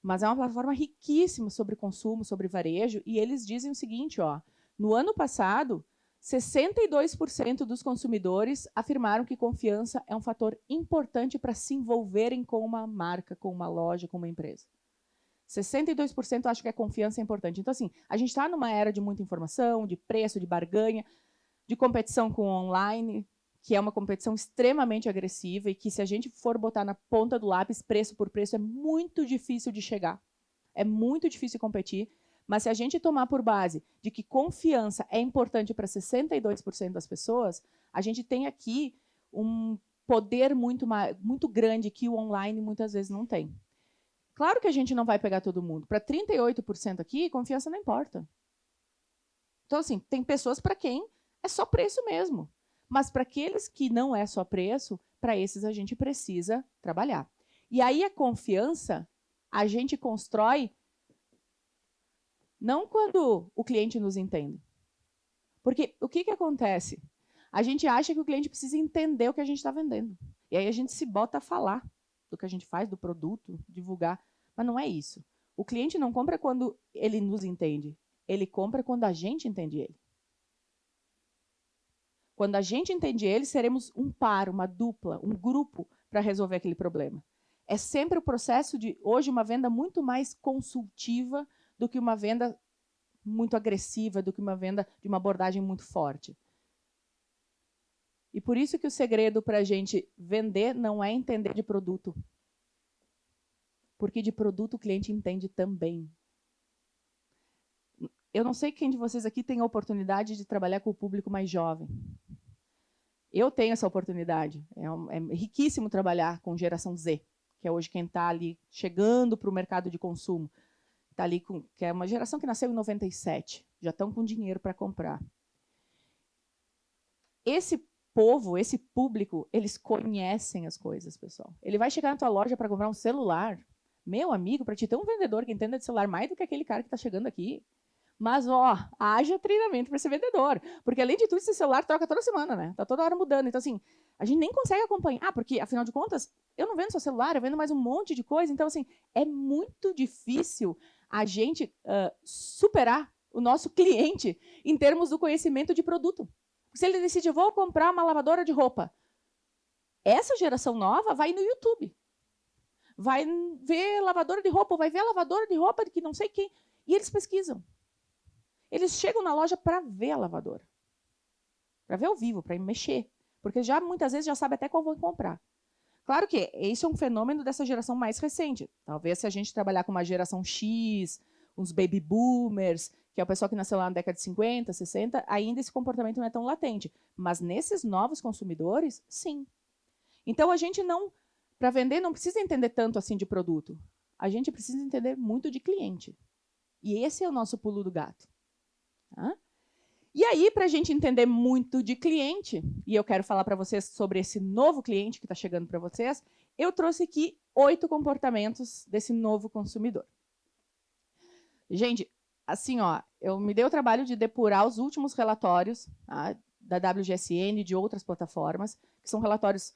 mas é uma plataforma riquíssima sobre consumo, sobre varejo, e eles dizem o seguinte, ó, no ano passado, 62% dos consumidores afirmaram que confiança é um fator importante para se envolverem com uma marca, com uma loja, com uma empresa. 62% acham que a confiança é importante. Então, assim, a gente está numa era de muita informação, de preço, de barganha, de competição com o online, que é uma competição extremamente agressiva e que, se a gente for botar na ponta do lápis, preço por preço, é muito difícil de chegar. É muito difícil competir. Mas se a gente tomar por base de que confiança é importante para 62% das pessoas, a gente tem aqui um poder muito grande que o online muitas vezes não tem. Claro que a gente não vai pegar todo mundo. Para 38% aqui, confiança não importa. Então, assim, tem pessoas para quem é só preço mesmo. Mas para aqueles que não é só preço, para esses a gente precisa trabalhar. E aí a confiança a gente constrói não quando o cliente nos entende. Porque o que acontece? A gente acha que o cliente precisa entender o que a gente está vendendo. E aí a gente se bota a falar do que a gente faz, do produto, divulgar. Mas não é isso. O cliente não compra quando ele nos entende. Ele compra quando a gente entende ele. Quando a gente entende ele, seremos um par, uma dupla, um grupo para resolver aquele problema. É sempre o processo de, hoje, uma venda muito mais consultiva do que uma venda muito agressiva, do que uma venda de uma abordagem muito forte. E por isso que o segredo para a gente vender não é entender de produto. Porque de produto o cliente entende também. Eu não sei quem de vocês aqui tem a oportunidade de trabalhar com o público mais jovem. Eu tenho essa oportunidade. É riquíssimo trabalhar com geração Z, que é hoje quem está ali chegando para o mercado de consumo. Tá ali que é uma geração que nasceu em 97. Já estão com dinheiro para comprar. Esse povo, esse público, eles conhecem as coisas, pessoal. Ele vai chegar na tua loja para comprar um celular. Meu amigo, para te ter um vendedor que entenda de celular mais do que aquele cara que está chegando aqui. Mas, ó, haja treinamento para ser vendedor. Porque, além de tudo, esse celular troca toda semana, né? Tá toda hora mudando. Então, assim, a gente nem consegue acompanhar, porque, afinal de contas, eu não vendo só celular, eu vendo mais um monte de coisa. Então, assim, é muito difícil a gente superar o nosso cliente em termos do conhecimento de produto. Se ele decide, eu vou comprar uma lavadora de roupa, essa geração nova vai no YouTube. Vai ver lavadora de roupa, vai ver a lavadora de roupa de que não sei quem. E eles pesquisam. Eles chegam na loja para ver a lavadora. Para ver ao vivo, para mexer. Porque já muitas vezes já sabe até qual vão comprar. Claro que isso é um fenômeno dessa geração mais recente. Talvez se a gente trabalhar com uma geração X, uns baby boomers, que é o pessoal que nasceu lá na década de 50, 60, ainda esse comportamento não é tão latente. Mas nesses novos consumidores, sim. Então a gente não, para vender, não precisa entender tanto assim de produto. A gente precisa entender muito de cliente. E esse é o nosso pulo do gato. Tá? E aí, para a gente entender muito de cliente, e eu quero falar para vocês sobre esse novo cliente que está chegando para vocês, eu trouxe aqui 8 comportamentos desse novo consumidor. Gente, assim, ó, eu me dei o trabalho de depurar os últimos relatórios, tá, da WGSN e de outras plataformas, que são relatórios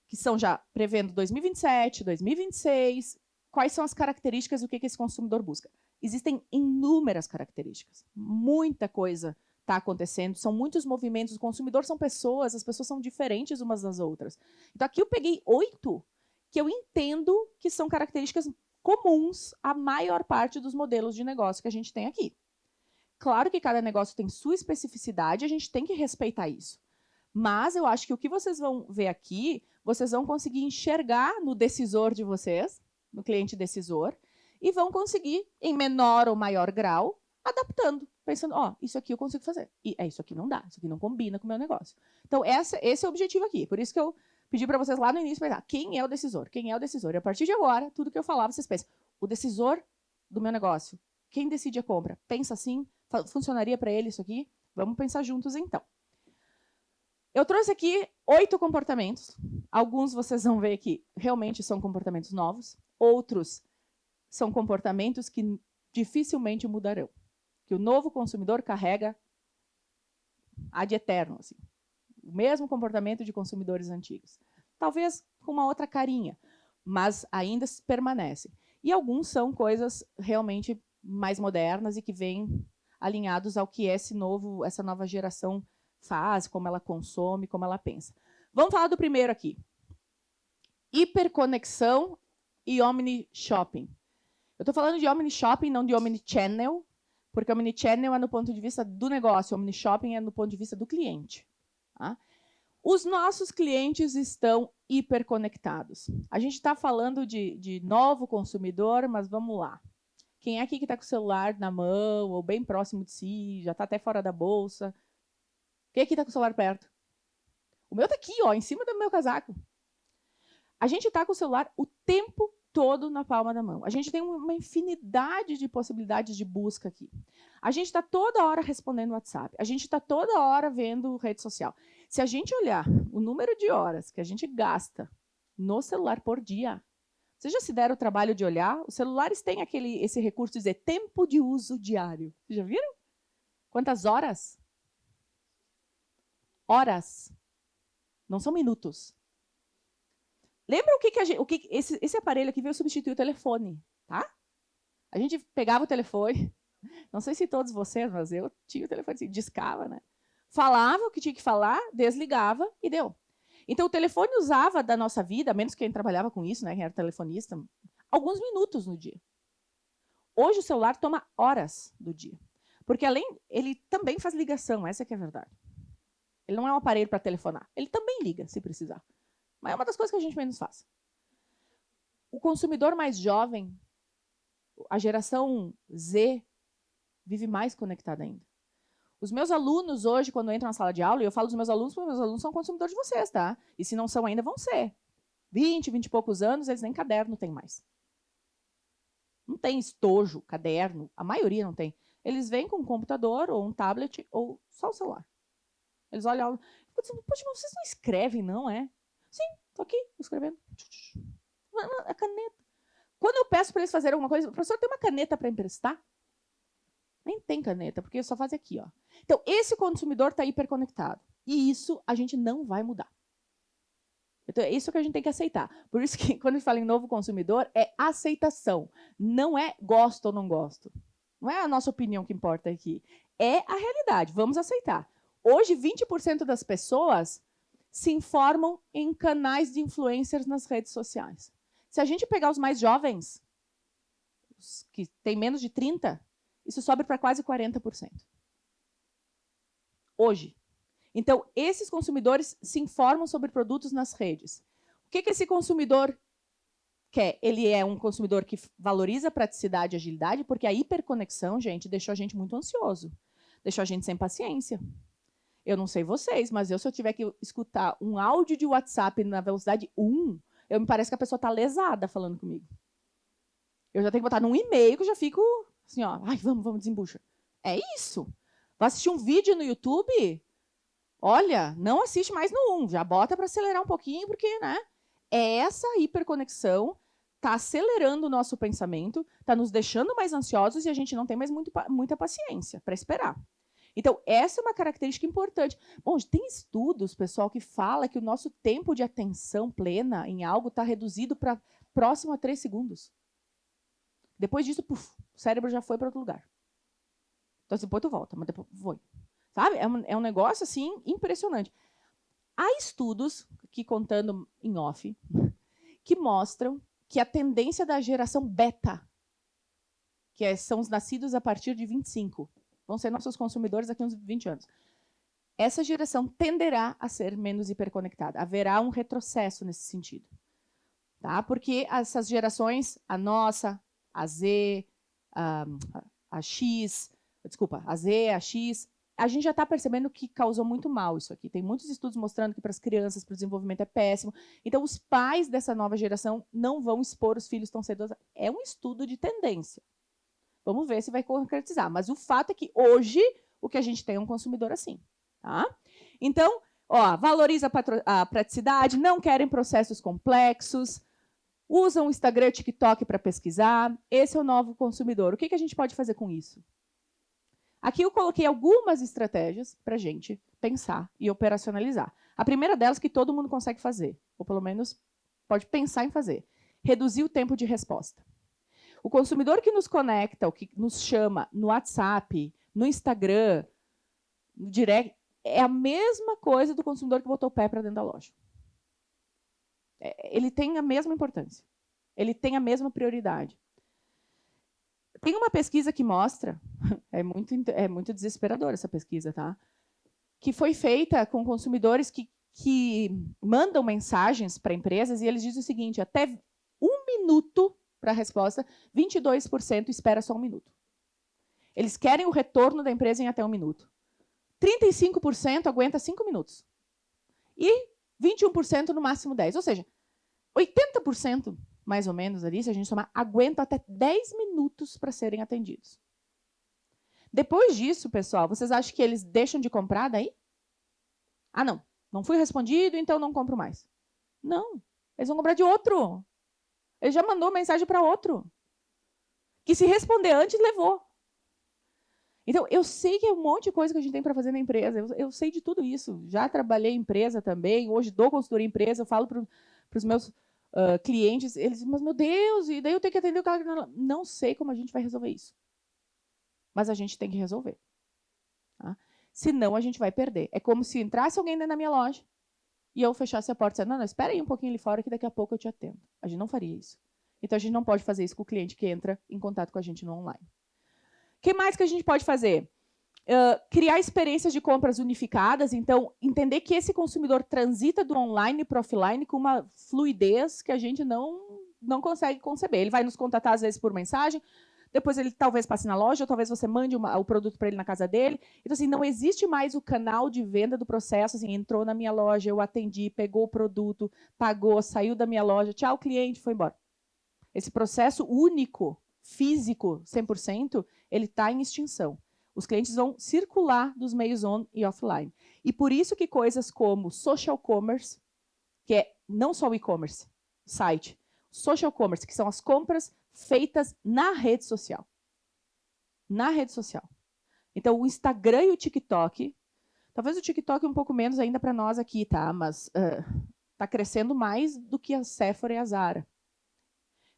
que são já prevendo 2027, 2026, quais são as características do que esse consumidor busca. Existem inúmeras características, muita coisa está acontecendo, são muitos movimentos, os consumidores são pessoas, as pessoas são diferentes umas das outras. Então aqui eu peguei 8 que eu entendo que são características comuns à maior parte dos modelos de negócio que a gente tem aqui. Claro que cada negócio tem sua especificidade, a gente tem que respeitar isso. Mas eu acho que o que vocês vão ver aqui, vocês vão conseguir enxergar no decisor de vocês, no cliente decisor, e vão conseguir, em menor ou maior grau, adaptando, pensando, ó, isso aqui eu consigo fazer. E isso aqui não dá, isso aqui não combina com o meu negócio. Então, esse é o objetivo aqui. Por isso que eu pedi para vocês lá no início pensar, quem é o decisor? Quem é o decisor? E a partir de agora, tudo que eu falar, vocês pensam, o decisor do meu negócio, quem decide a compra? Pensa assim, funcionaria para ele isso aqui? Vamos pensar juntos, então. Eu trouxe aqui 8 comportamentos. Alguns vocês vão ver que realmente são comportamentos novos. Outros são comportamentos que dificilmente mudarão. Que o novo consumidor carrega ad eterno, assim. O mesmo comportamento de consumidores antigos. Talvez com uma outra carinha, mas ainda permanecem. E alguns são coisas realmente mais modernas e que vêm alinhados ao que essa nova geração faz, como ela consome, como ela pensa. Vamos falar do primeiro aqui. Hiperconexão e omni-shopping. Eu estou falando de omni-shopping, não de omni-channel, porque omni-channel é no ponto de vista do negócio, omni-shopping é no ponto de vista do cliente. Tá? Os nossos clientes estão hiperconectados. A gente está falando de novo consumidor, mas vamos lá. Quem é aqui que está com o celular na mão, ou bem próximo de si, já está até fora da bolsa? Quem aqui está com o celular perto? O meu está aqui, ó, em cima do meu casaco. A gente está com o celular o tempo todo na palma da mão. A gente tem uma infinidade de possibilidades de busca aqui. A gente está toda hora respondendo WhatsApp. A gente está toda hora vendo rede social. Se a gente olhar o número de horas que a gente gasta no celular por dia, vocês já se deram o trabalho de olhar? Os celulares têm esse recurso de dizer tempo de uso diário. Vocês já viram? Quantas horas? Horas. Não são minutos. Lembra esse aparelho aqui veio substituir o telefone, tá? A gente pegava o telefone, não sei se todos vocês, mas eu tinha o telefone assim, discava, né? Falava o que tinha que falar, desligava e deu. Então, o telefone usava da nossa vida, menos quem trabalhava com isso, né, quem era telefonista, alguns minutos no dia. Hoje, o celular toma horas do dia. Porque, ele também faz ligação, essa que é a verdade. Ele não é um aparelho para telefonar. Ele também liga, se precisar. Mas é uma das coisas que a gente menos faz. O consumidor mais jovem, a geração Z, vive mais conectada ainda. Os meus alunos hoje, quando entram na sala de aula, e eu falo dos meus alunos, porque meus alunos são consumidores de vocês, tá? E se não são ainda, vão ser. 20 e poucos anos, eles nem caderno têm mais. Não tem estojo, caderno, a maioria não tem. Eles vêm com um computador, ou um tablet, ou só o celular. Eles olham e falam, poxa, mas vocês não escrevem, não, é? Sim, estou aqui, escrevendo. A caneta. Quando eu peço para eles fazerem alguma coisa, professor, tem uma caneta para emprestar? Nem tem caneta, porque só faz aqui, ó. Então, esse consumidor está hiperconectado. E isso a gente não vai mudar. Então, é isso que a gente tem que aceitar. Por isso que, quando a gente fala em novo consumidor, é aceitação. Não é gosto ou não gosto. Não é a nossa opinião que importa aqui. É a realidade. Vamos aceitar. Hoje, 20% das pessoas se informam em canais de influencers nas redes sociais. Se a gente pegar os mais jovens, os que têm menos de 30, isso sobe para quase 40%. Hoje. Então, esses consumidores se informam sobre produtos nas redes. O que esse consumidor quer? Ele é um consumidor que valoriza a praticidade e agilidade, porque a hiperconexão, gente, deixou a gente muito ansioso. Deixou a gente sem paciência. Eu não sei vocês, mas se eu tiver que escutar um áudio de WhatsApp na velocidade 1, me parece que a pessoa está lesada falando comigo. Eu já tenho que botar num e-mail que eu já fico assim, ó, ai, vamos, desembucha. É isso. Vai assistir um vídeo no YouTube? Olha, não assiste mais no 1, já bota para acelerar um pouquinho, porque, né? Essa hiperconexão está acelerando o nosso pensamento, está nos deixando mais ansiosos e a gente não tem mais muita paciência para esperar. Então, essa é uma característica importante. Bom, tem estudos, pessoal, que fala que o nosso tempo de atenção plena em algo está reduzido para próximo a 3 segundos. Depois disso, puf, o cérebro já foi para outro lugar. Então, depois tu volta, mas depois foi. Sabe? É um negócio, assim, impressionante. Há estudos, aqui contando em off, que mostram que a tendência da geração beta, são os nascidos a partir de 25, vão ser nossos consumidores daqui a uns 20 anos. Essa geração tenderá a ser menos hiperconectada. Haverá um retrocesso nesse sentido. Tá? Porque essas gerações, a nossa, a Z, a X, desculpa, a Z, a X, a gente já está percebendo que causou muito mal isso aqui. Tem muitos estudos mostrando que para as crianças, para o desenvolvimento é péssimo. Então, os pais dessa nova geração não vão expor os filhos tão cedo. É um estudo de tendência. Vamos ver se vai concretizar. Mas o fato é que hoje o que a gente tem é um consumidor assim. Tá? Então, valoriza a praticidade, não querem processos complexos, usam o Instagram e o TikTok para pesquisar. Esse é o novo consumidor. O que a gente pode fazer com isso? Aqui eu coloquei algumas estratégias para a gente pensar e operacionalizar. A primeira delas que todo mundo consegue fazer, ou pelo menos pode pensar em fazer. Reduzir o tempo de resposta. O consumidor que nos conecta, o que nos chama no WhatsApp, no Instagram, no direct, é a mesma coisa do consumidor que botou o pé para dentro da loja. Ele tem a mesma importância. Ele tem a mesma prioridade. Tem uma pesquisa que mostra, é muito desesperadora essa pesquisa, tá? Que foi feita com consumidores que mandam mensagens para empresas e eles dizem o seguinte, até 1 minuto para a resposta, 22% espera só 1 minuto. Eles querem o retorno da empresa em até 1 minuto. 35% aguenta 5 minutos. E 21% no máximo 10%. Ou seja, 80%, mais ou menos, ali, se a gente somar, aguentam até 10 minutos para serem atendidos. Depois disso, pessoal, vocês acham que eles deixam de comprar daí? Ah, não fui respondido, então não compro mais. Não, eles vão comprar de outro. Ele já mandou mensagem para outro. Que se responder antes, levou. Então, eu sei que é um monte de coisa que a gente tem para fazer na empresa. Eu sei de tudo isso. Já trabalhei em empresa também. Hoje dou consultoria em empresa. Eu falo para os meus clientes. Eles dizem, mas meu Deus, e daí eu tenho que atender o cara. Não sei como a gente vai resolver isso. Mas a gente tem que resolver. Tá? Senão, a gente vai perder. É como se entrasse alguém dentro da minha loja e eu fechasse a porta e dissesse, não, espera aí um pouquinho ali fora que daqui a pouco eu te atendo. A gente não faria isso. Então, a gente não pode fazer isso com o cliente que entra em contato com a gente no online. O que mais que a gente pode fazer? Criar experiências de compras unificadas. Então, entender que esse consumidor transita do online para o offline com uma fluidez que a gente não consegue conceber. Ele vai nos contatar, às vezes, por mensagem. Depois ele talvez passe na loja, ou talvez você mande o produto para ele na casa dele. Então, assim, não existe mais o canal de venda do processo. Assim, entrou na minha loja, eu atendi, pegou o produto, pagou, saiu da minha loja, tchau, cliente, foi embora. Esse processo único, físico, 100%, ele está em extinção. Os clientes vão circular dos meios on e offline. E por isso que coisas como social commerce, que é não só o e-commerce, site, social commerce, que são as compras feitas na rede social. Na rede social. Então, o Instagram e o TikTok, talvez o TikTok um pouco menos ainda para nós aqui, tá? Mas está crescendo mais do que a Sephora e a Zara.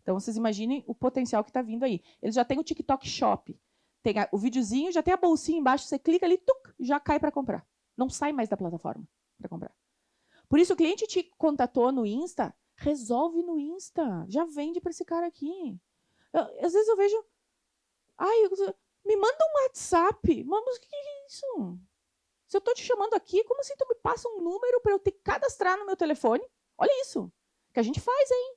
Então, vocês imaginem o potencial que está vindo aí. Eles já têm o TikTok Shop. Tem o videozinho, já tem a bolsinha embaixo, você clica ali, já cai para comprar. Não sai mais da plataforma para comprar. Por isso, o cliente te contatou no Insta, resolve no Insta. Já vende para esse cara aqui. Às vezes eu vejo... me manda um WhatsApp. Mas o que é isso? Se eu estou te chamando aqui, como assim tu me passa um número para eu te cadastrar no meu telefone? Olha isso. Que a gente faz, hein?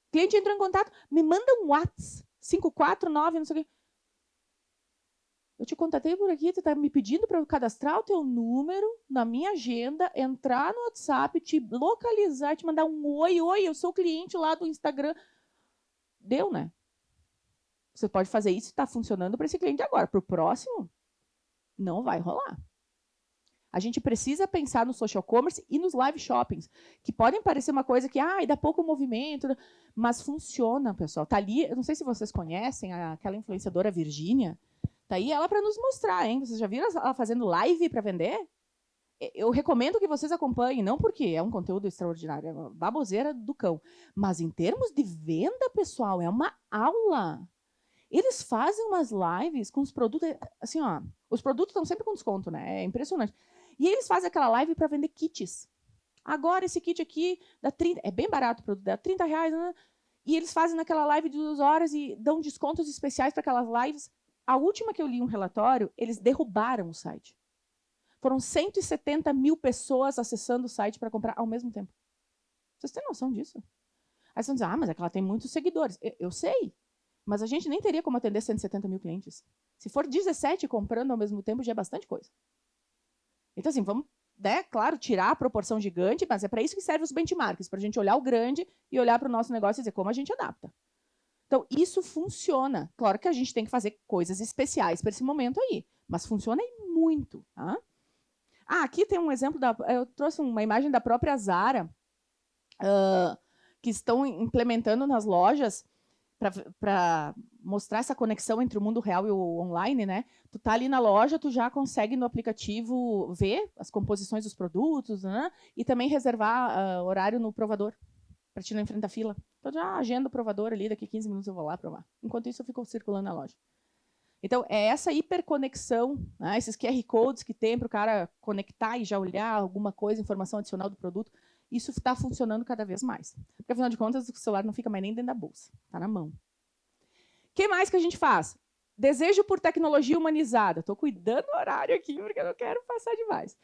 O cliente entrou em contato, me manda um WhatsApp. 549, não sei o quê. Eu te contatei por aqui, tu está me pedindo para eu cadastrar o teu número na minha agenda, entrar no WhatsApp, te localizar, te mandar um oi, eu sou o cliente lá do Instagram. Deu, né? Você pode fazer isso, está funcionando para esse cliente agora. Para o próximo, não vai rolar. A gente precisa pensar no social commerce e nos live shoppings, que podem parecer uma coisa que, dá pouco movimento, mas funciona, pessoal. Tá ali, eu não sei se vocês conhecem aquela influenciadora Virgínia, tá aí ela para nos mostrar, hein? Vocês já viram ela fazendo live para vender? Eu recomendo que vocês acompanhem, não porque é um conteúdo extraordinário, é uma baboseira do cão, mas em termos de venda, pessoal, é uma aula. Eles fazem umas lives com os produtos, assim, ó, os produtos estão sempre com desconto, né? É impressionante. E eles fazem aquela live para vender kits. Agora esse kit aqui dá 30, é bem barato o produto, dá R$30, né? E eles fazem naquela live de 2 horas e dão descontos especiais para aquelas lives. A última que eu li um relatório, eles derrubaram o site. Foram 170 mil pessoas acessando o site para comprar ao mesmo tempo. Vocês têm noção disso? Aí vocês vão dizer, mas é que ela tem muitos seguidores. Eu sei, mas a gente nem teria como atender 170 mil clientes. Se for 17 comprando ao mesmo tempo, já é bastante coisa. Então, assim, vamos, né, claro, tirar a proporção gigante, mas é para isso que servem os benchmarks, para a gente olhar o grande e olhar para o nosso negócio e dizer como a gente adapta. Então, isso funciona. Claro que a gente tem que fazer coisas especiais para esse momento aí, mas funciona muito. Tá? Aqui tem um exemplo, eu trouxe uma imagem da própria Zara, que estão implementando nas lojas para mostrar essa conexão entre o mundo real e o online, né? Tu tá ali na loja, tu já consegue no aplicativo ver as composições dos produtos, né? E também reservar horário no provador, para te não enfrentar fila. Então já agenda o provador ali, daqui 15 minutos eu vou lá provar. Enquanto isso eu fico circulando na loja. Então é essa hiperconexão, né? Esses QR Codes que tem para o cara conectar e já olhar alguma coisa, informação adicional do produto, isso está funcionando cada vez mais. Porque, afinal de contas, o celular não fica mais nem dentro da bolsa, está na mão. O que mais que a gente faz? Desejo por tecnologia humanizada. Estou cuidando do horário aqui, porque eu não quero passar demais.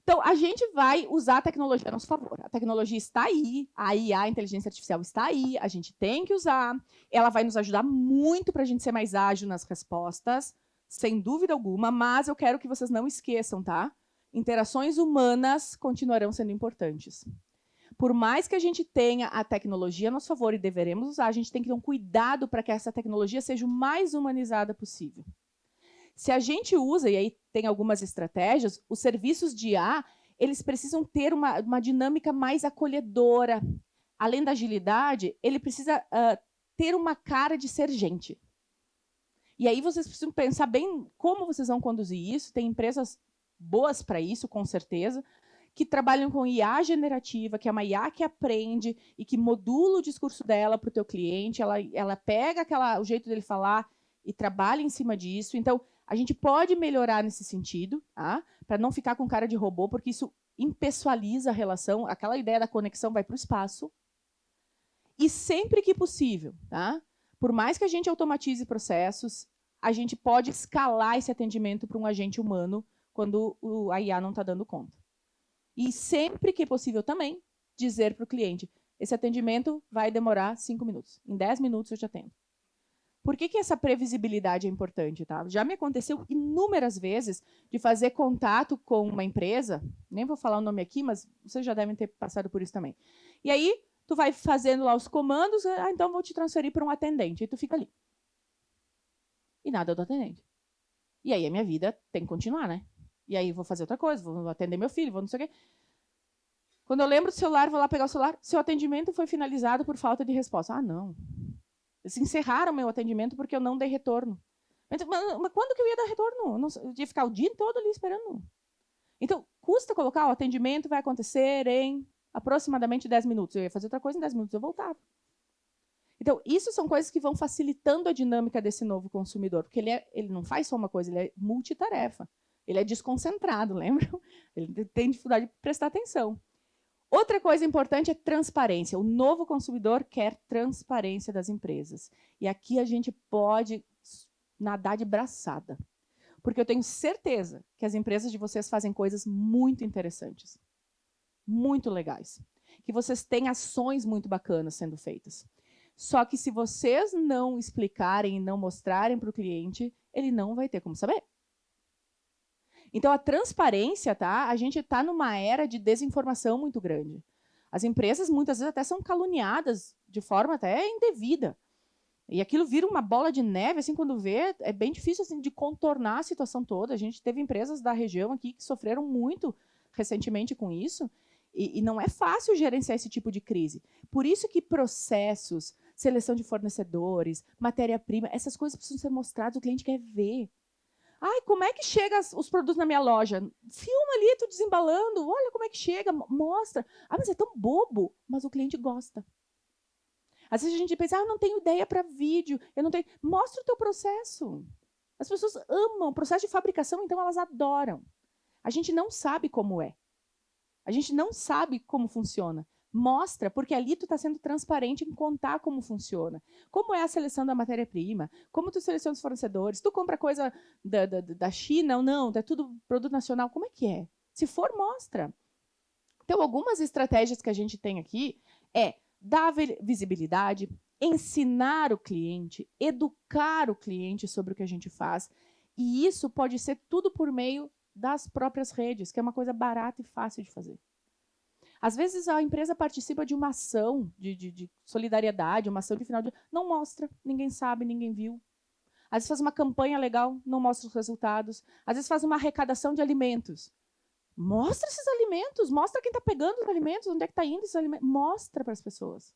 Então, a gente vai usar a tecnologia a nosso favor. A tecnologia está aí, a IA, a inteligência artificial, está aí, a gente tem que usar. Ela vai nos ajudar muito para a gente ser mais ágil nas respostas, sem dúvida alguma, mas eu quero que vocês não esqueçam, tá? Interações humanas continuarão sendo importantes. Por mais que a gente tenha a tecnologia a nosso favor e deveremos usar, a gente tem que ter um cuidado para que essa tecnologia seja o mais humanizada possível. Se a gente usa, e aí tem algumas estratégias, os serviços de IA, eles precisam ter uma dinâmica mais acolhedora. Além da agilidade, ele precisa ter uma cara de ser gente. E aí vocês precisam pensar bem como vocês vão conduzir isso. Tem empresas boas para isso, com certeza, que trabalham com IA generativa, que é uma IA que aprende e que modula o discurso dela para o teu cliente, ela pega o jeito dele falar e trabalha em cima disso. Então, a gente pode melhorar nesse sentido, tá? Para não ficar com cara de robô, porque isso impessoaliza a relação, aquela ideia da conexão vai para o espaço. E sempre que possível, tá? Por mais que a gente automatize processos, a gente pode escalar esse atendimento para um agente humano quando a IA não está dando conta. E sempre que possível também, dizer para o cliente, esse atendimento vai demorar 5 minutos. Em 10 minutos eu te atendo. Por que essa previsibilidade é importante? Tá? Já me aconteceu inúmeras vezes de fazer contato com uma empresa, nem vou falar o nome aqui, mas vocês já devem ter passado por isso também. E aí, tu vai fazendo lá os comandos, então vou te transferir para um atendente. E tu fica ali. E nada do atendente. E aí a minha vida tem que continuar, né? E aí vou fazer outra coisa, vou atender meu filho, vou não sei o quê. Quando eu lembro do celular, vou lá pegar o celular, seu atendimento foi finalizado por falta de resposta. Ah, não. Eles encerraram meu atendimento porque eu não dei retorno. Mas quando que eu ia dar retorno? Eu ia ficar o dia todo ali esperando. Então, custa colocar, o atendimento vai acontecer em aproximadamente 10 minutos. Eu ia fazer outra coisa, em 10 minutos eu voltava. Então, isso são coisas que vão facilitando a dinâmica desse novo consumidor, porque ele não faz só uma coisa, ele é multitarefa. Ele é desconcentrado, lembram? Ele tem dificuldade de prestar atenção. Outra coisa importante é transparência. O novo consumidor quer transparência das empresas. E aqui a gente pode nadar de braçada. Porque eu tenho certeza que as empresas de vocês fazem coisas muito interessantes. Muito legais. Que vocês têm ações muito bacanas sendo feitas. Só que se vocês não explicarem e não mostrarem para o cliente, ele não vai ter como saber. Então, a transparência, tá? A gente está numa era de desinformação muito grande. As empresas, muitas vezes, até são caluniadas de forma até indevida. E aquilo vira uma bola de neve, assim, quando vê, é bem difícil assim, de contornar a situação toda. A gente teve empresas da região aqui que sofreram muito recentemente com isso, e não é fácil gerenciar esse tipo de crise. Por isso que processos, seleção de fornecedores, matéria-prima, essas coisas precisam ser mostradas, o cliente quer ver. Ai, como é que chega os produtos na minha loja? Filma ali, tu desembalando, olha como é que chega, mostra. Ah, mas é tão bobo, mas o cliente gosta. Às vezes a gente pensa, eu não tenho ideia para vídeo, eu não tenho... Mostra o teu processo. As pessoas amam o processo de fabricação, então elas adoram. A gente não sabe como é. A gente não sabe como funciona. Mostra, porque ali tu está sendo transparente em contar como funciona. Como é a seleção da matéria-prima, como tu seleciona os fornecedores, tu compra coisa da China ou não, é tudo produto nacional, como é que é? Se for, mostra. Então, algumas estratégias que a gente tem aqui é dar visibilidade, ensinar o cliente, educar o cliente sobre o que a gente faz. E isso pode ser tudo por meio das próprias redes, que é uma coisa barata e fácil de fazer. Às vezes a empresa participa de uma ação de solidariedade, uma ação de final de ano, não mostra, ninguém sabe, ninguém viu. Às vezes faz uma campanha legal, não mostra os resultados. Às vezes faz uma arrecadação de alimentos. Mostra esses alimentos, mostra quem está pegando os alimentos, onde é que está indo esses alimentos. Mostra para as pessoas.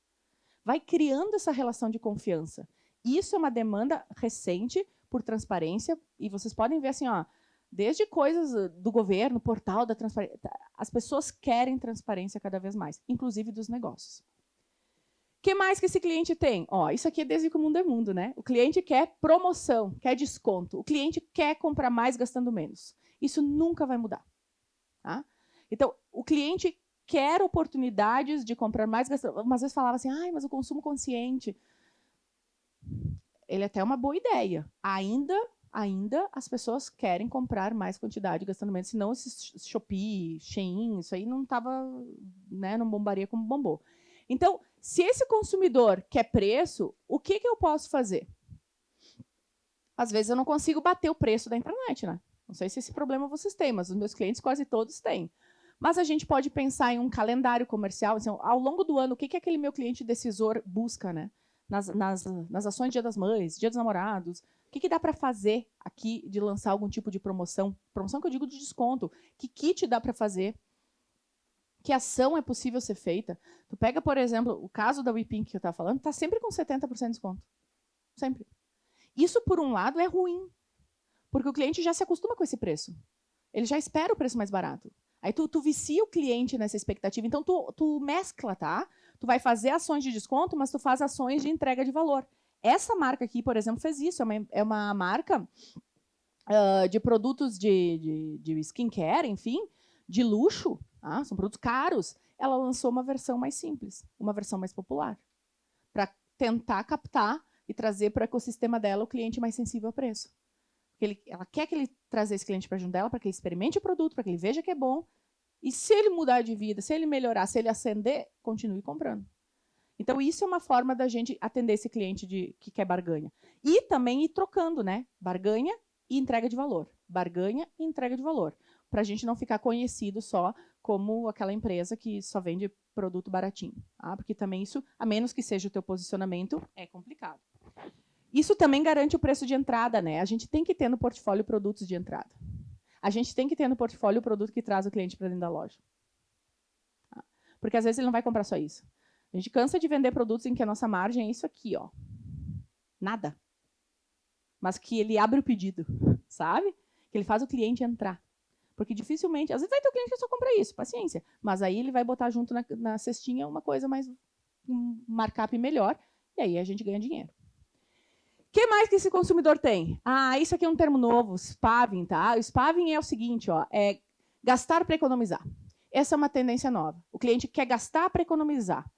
Vai criando essa relação de confiança. Isso é uma demanda recente por transparência, e vocês podem ver assim, ó, desde coisas do governo, portal da transparência, as pessoas querem transparência cada vez mais, inclusive dos negócios. O que mais que esse cliente tem? Ó, isso aqui é desde que o mundo é mundo, né? O cliente quer promoção, quer desconto. O cliente quer comprar mais gastando menos. Isso nunca vai mudar. Tá? Então, o cliente quer oportunidades de comprar mais gastando. Umas vezes falava assim, mas o consumo consciente. Ele é até uma boa ideia. Ainda as pessoas querem comprar mais quantidade gastando menos, senão esse Shopee, Shein, isso aí não estava, né, não bombaria como bombou. Então, se esse consumidor quer preço, o que eu posso fazer? Às vezes eu não consigo bater o preço da internet, né? Não sei se esse problema vocês têm, mas os meus clientes quase todos têm. Mas a gente pode pensar em um calendário comercial, assim, ao longo do ano, o que aquele meu cliente decisor busca, né? Nas ações Dia das Mães, Dia dos Namorados, o que dá para fazer aqui de lançar algum tipo de promoção? Promoção que eu digo de desconto. Que kit dá para fazer? Que ação é possível ser feita? Tu pega, por exemplo, o caso da WePink que eu estava falando, está sempre com 70% de desconto. Sempre. Isso, por um lado, é ruim, porque o cliente já se acostuma com esse preço. Ele já espera o preço mais barato. Aí tu vicia o cliente nessa expectativa. Então, tu mescla, tá? Tu vai fazer ações de desconto, mas tu faz ações de entrega de valor. Essa marca aqui, por exemplo, fez isso. É uma marca de produtos de skincare, enfim, de luxo. Tá? São produtos caros. Ela lançou uma versão mais simples, uma versão mais popular, para tentar captar e trazer para o ecossistema dela o cliente mais sensível ao preço. Ela quer que ele trazer esse cliente para junto dela, para que ele experimente o produto, para que ele veja que é bom. E se ele mudar de vida, se ele melhorar, se ele ascender, continue comprando. Então, isso é uma forma da gente atender esse cliente que quer barganha. E também ir trocando, né? Barganha e entrega de valor. Barganha e entrega de valor. Para a gente não ficar conhecido só como aquela empresa que só vende produto baratinho. Tá? Porque também isso, a menos que seja o teu posicionamento, é complicado. Isso também garante o preço de entrada, né? A gente tem que ter no portfólio produtos de entrada. A gente tem que ter no portfólio o produto que traz o cliente para dentro da loja. Tá? Porque às vezes ele não vai comprar só isso. A gente cansa de vender produtos em que a nossa margem é isso aqui, ó. Nada. Mas que ele abre o pedido, sabe? Que ele faz o cliente entrar. Porque dificilmente... Às vezes vai ter o cliente que só compra isso, paciência. Mas aí ele vai botar junto na cestinha uma coisa mais... um markup melhor. E aí a gente ganha dinheiro. O que mais que esse consumidor tem? Isso aqui é um termo novo, spaving, tá? O spaving é o seguinte, ó, é gastar para economizar. Essa é uma tendência nova. O cliente quer gastar para economizar.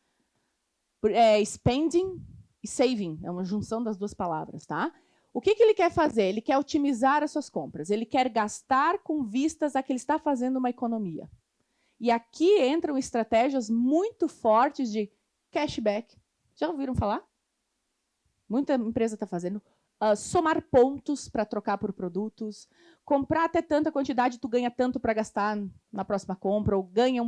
Spending e saving, é uma junção das duas palavras, tá? O que ele quer fazer? Ele quer otimizar as suas compras. Ele quer gastar com vistas a que ele está fazendo uma economia. E aqui entram estratégias muito fortes de cashback. Já ouviram falar? Muita empresa está fazendo. Somar pontos para trocar por produtos. Comprar até tanta quantidade, tu ganha tanto para gastar na próxima compra. Ou ganha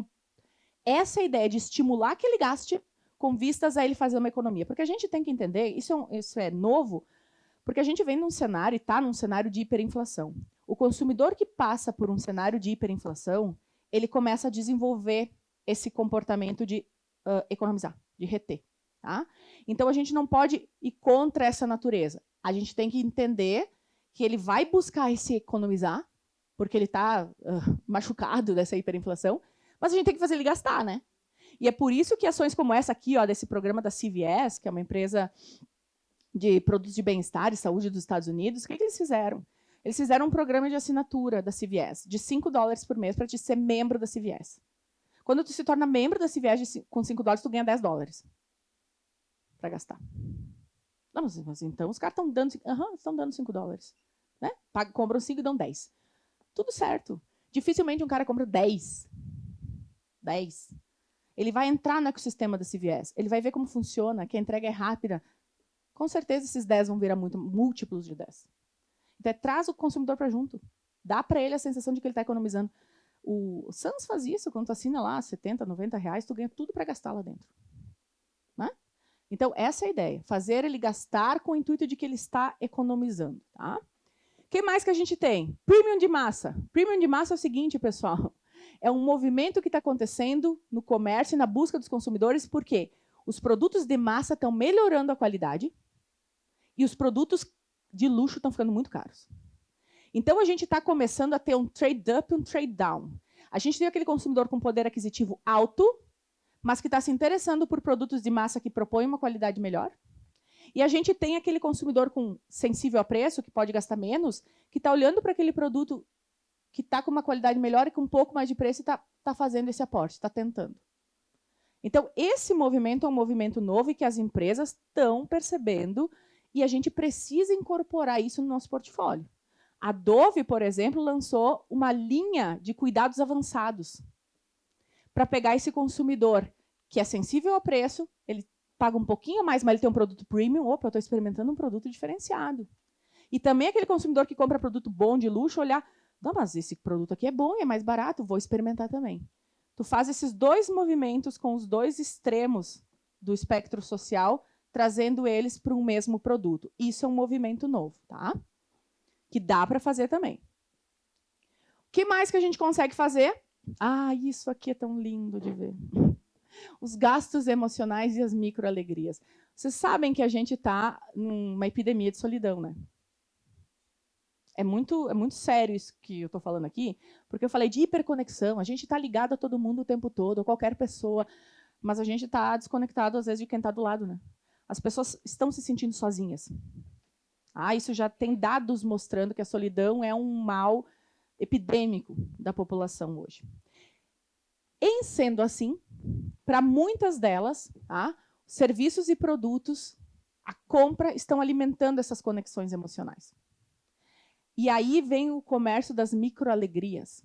Essa é a ideia de estimular que ele gaste com vistas a ele fazer uma economia. Porque a gente tem que entender, isso é novo, porque a gente vem num cenário e está num cenário de hiperinflação. O consumidor que passa por um cenário de hiperinflação, ele começa a desenvolver esse comportamento de economizar, de reter. Tá? Então, a gente não pode ir contra essa natureza. A gente tem que entender que ele vai buscar esse economizar, porque ele está machucado dessa hiperinflação, mas a gente tem que fazer ele gastar, né? E é por isso que ações como essa aqui, ó, desse programa da CVS, que é uma empresa de produtos de bem-estar e saúde dos Estados Unidos, o que eles fizeram? Eles fizeram um programa de assinatura da CVS, de $5 por mês para te ser membro da CVS. Quando tu se torna membro da CVS com $5, tu ganha $10 para gastar. Não, mas então os caras estão dando, estão dando $5, né? Compram 5 e dão 10. Tudo certo. Dificilmente um cara compra 10. Ele vai entrar no ecossistema da CVS, ele vai ver como funciona, que a entrega é rápida. Com certeza esses 10 vão virar múltiplos de 10. Então, traz o consumidor para junto. Dá para ele a sensação de que ele está economizando. O Sans faz isso, quando tu assina lá R$70, R$90, tu ganha tudo para gastar lá dentro. Né? Então, essa é a ideia. Fazer ele gastar com o intuito de que ele está economizando. Tá? O que mais que a gente tem? Premium de massa. Premium de massa é o seguinte, pessoal. É um movimento que está acontecendo no comércio e na busca dos consumidores, porque os produtos de massa estão melhorando a qualidade e os produtos de luxo estão ficando muito caros. Então, a gente está começando a ter um trade-up e um trade-down. A gente tem aquele consumidor com poder aquisitivo alto, mas que está se interessando por produtos de massa que propõem uma qualidade melhor. E a gente tem aquele consumidor com sensível a preço, que pode gastar menos, que está olhando para aquele produto que está com uma qualidade melhor e com um pouco mais de preço e está fazendo esse aporte, está tentando. Então, esse movimento é um movimento novo e que as empresas estão percebendo e a gente precisa incorporar isso no nosso portfólio. A Dove, por exemplo, lançou uma linha de cuidados avançados para pegar esse consumidor que é sensível a preço, ele paga um pouquinho mais, mas ele tem um produto premium. Opa, eu estou experimentando um produto diferenciado. E também aquele consumidor que compra produto bom de luxo, olhar, não, mas esse produto aqui é bom e é mais barato, vou experimentar também. Tu faz esses dois movimentos com os dois extremos do espectro social, trazendo eles para um mesmo produto. Isso é um movimento novo, tá? Que dá para fazer também. O que mais que a gente consegue fazer? Ah, isso aqui é tão lindo de ver. Os gastos emocionais e as microalegrias. Vocês sabem que a gente está numa epidemia de solidão, né? É muito sério isso que eu estou falando aqui, porque eu falei de hiperconexão. A gente está ligado a todo mundo o tempo todo, a qualquer pessoa, mas a gente está desconectado, às vezes, de quem está do lado, né? As pessoas estão se sentindo sozinhas. Isso já tem dados mostrando que a solidão é um mal epidêmico da população hoje. Em sendo assim, para muitas delas, serviços e produtos, a compra, estão alimentando essas conexões emocionais. E aí vem o comércio das microalegrias.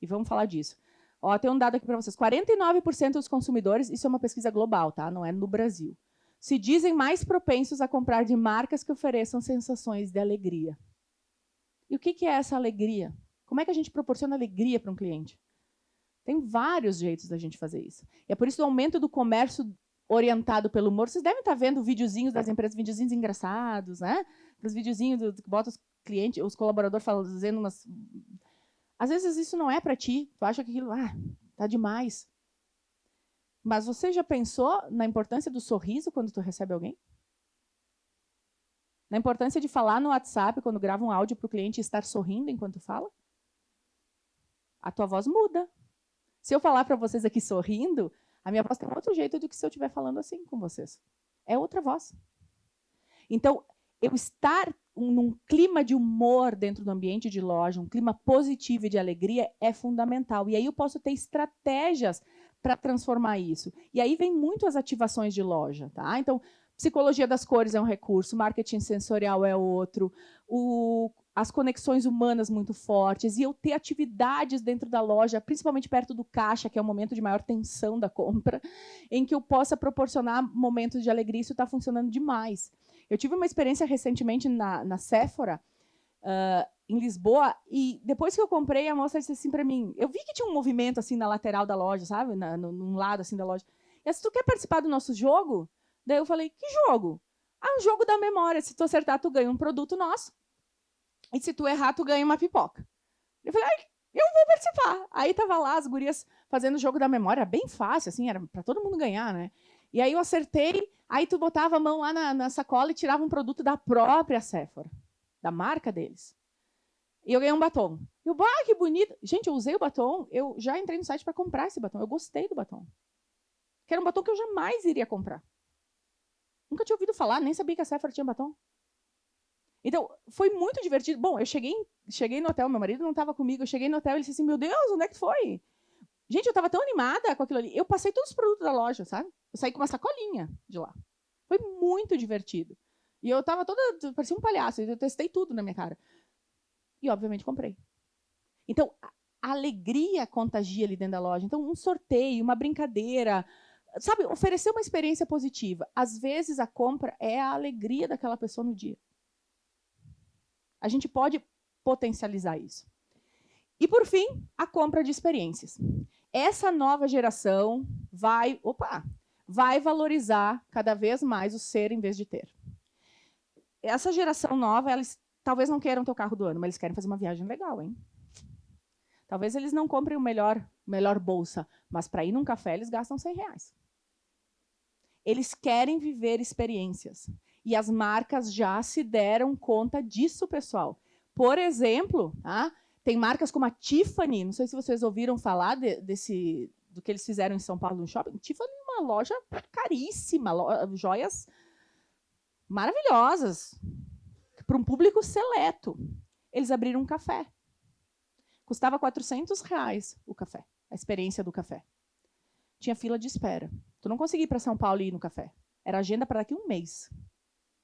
E vamos falar disso. Ó, tem um dado aqui para vocês. 49% dos consumidores, isso é uma pesquisa global, tá? Não é no Brasil, se dizem mais propensos a comprar de marcas que ofereçam sensações de alegria. E o que é essa alegria? Como é que a gente proporciona alegria para um cliente? Tem vários jeitos da gente fazer isso. E é por isso o aumento do comércio orientado pelo humor. Vocês devem estar vendo videozinhos das empresas, videozinhos engraçados, né? Os videozinhos que bota os clientes, os colaboradores fazendo umas... Às vezes isso não é para ti. Tu acha que aquilo, tá demais. Mas você já pensou na importância do sorriso quando tu recebe alguém? Na importância de falar no WhatsApp quando grava um áudio para o cliente e estar sorrindo enquanto fala? A tua voz muda. Se eu falar para vocês aqui sorrindo, a minha voz tem outro jeito do que se eu estiver falando assim com vocês. É outra voz. Então, eu estar num clima de humor dentro do ambiente de loja, um clima positivo e de alegria, é fundamental. E aí eu posso ter estratégias para transformar isso. E aí vem muito as ativações de loja, tá? Então, psicologia das cores é um recurso, marketing sensorial é outro, as conexões humanas muito fortes, e eu ter atividades dentro da loja, principalmente perto do caixa, que é o momento de maior tensão da compra, em que eu possa proporcionar momentos de alegria. Isso está funcionando demais. Eu tive uma experiência recentemente na Sephora, em Lisboa, e depois que eu comprei, a moça disse assim para mim, eu vi que tinha um movimento assim na lateral da loja, sabe? Num lado assim da loja. E ela disse, tu quer participar do nosso jogo? Daí eu falei, que jogo? Um jogo da memória. Se tu acertar, tu ganha um produto nosso. E se tu errar, tu ganha uma pipoca. Eu falei, eu vou participar. Aí tava lá as gurias fazendo o jogo da memória, era bem fácil, assim, era para todo mundo ganhar, né? E aí eu acertei, aí tu botava a mão lá na sacola e tirava um produto da própria Sephora, da marca deles. E eu ganhei um batom. Eu, que bonito. Gente, eu usei o batom, eu já entrei no site para comprar esse batom, eu gostei do batom. Que era um batom que eu jamais iria comprar. Nunca tinha ouvido falar, nem sabia que a Sephora tinha batom. Então, foi muito divertido. Bom, eu cheguei no hotel, meu marido não estava comigo, eu cheguei no hotel e ele disse assim, meu Deus, onde é que foi? Gente, eu estava tão animada com aquilo ali. Eu passei todos os produtos da loja, sabe? Eu saí com uma sacolinha de lá. Foi muito divertido. E eu estava toda... Parecia um palhaço. Eu testei tudo na minha cara. E, obviamente, comprei. Então, a alegria contagia ali dentro da loja. Então, um sorteio, uma brincadeira... Sabe, oferecer uma experiência positiva. Às vezes, a compra é a alegria daquela pessoa no dia. A gente pode potencializar isso. E, por fim, a compra de experiências. Essa nova geração vai valorizar cada vez mais o ser em vez de ter. Essa geração nova, eles talvez não queiram ter o carro do ano, mas eles querem fazer uma viagem legal, hein? Talvez eles não comprem o melhor bolsa, mas para ir num café eles gastam R$100. Eles querem viver experiências. E as marcas já se deram conta disso, pessoal. Por exemplo, tem marcas como a Tiffany, não sei se vocês ouviram falar do que eles fizeram em São Paulo no shopping. Tiffany é uma loja caríssima, joias maravilhosas, para um público seleto. Eles abriram um café. Custava R$400 o café, a experiência do café. Tinha fila de espera. Tu não conseguia ir para São Paulo e ir no café. Era agenda para daqui a um mês,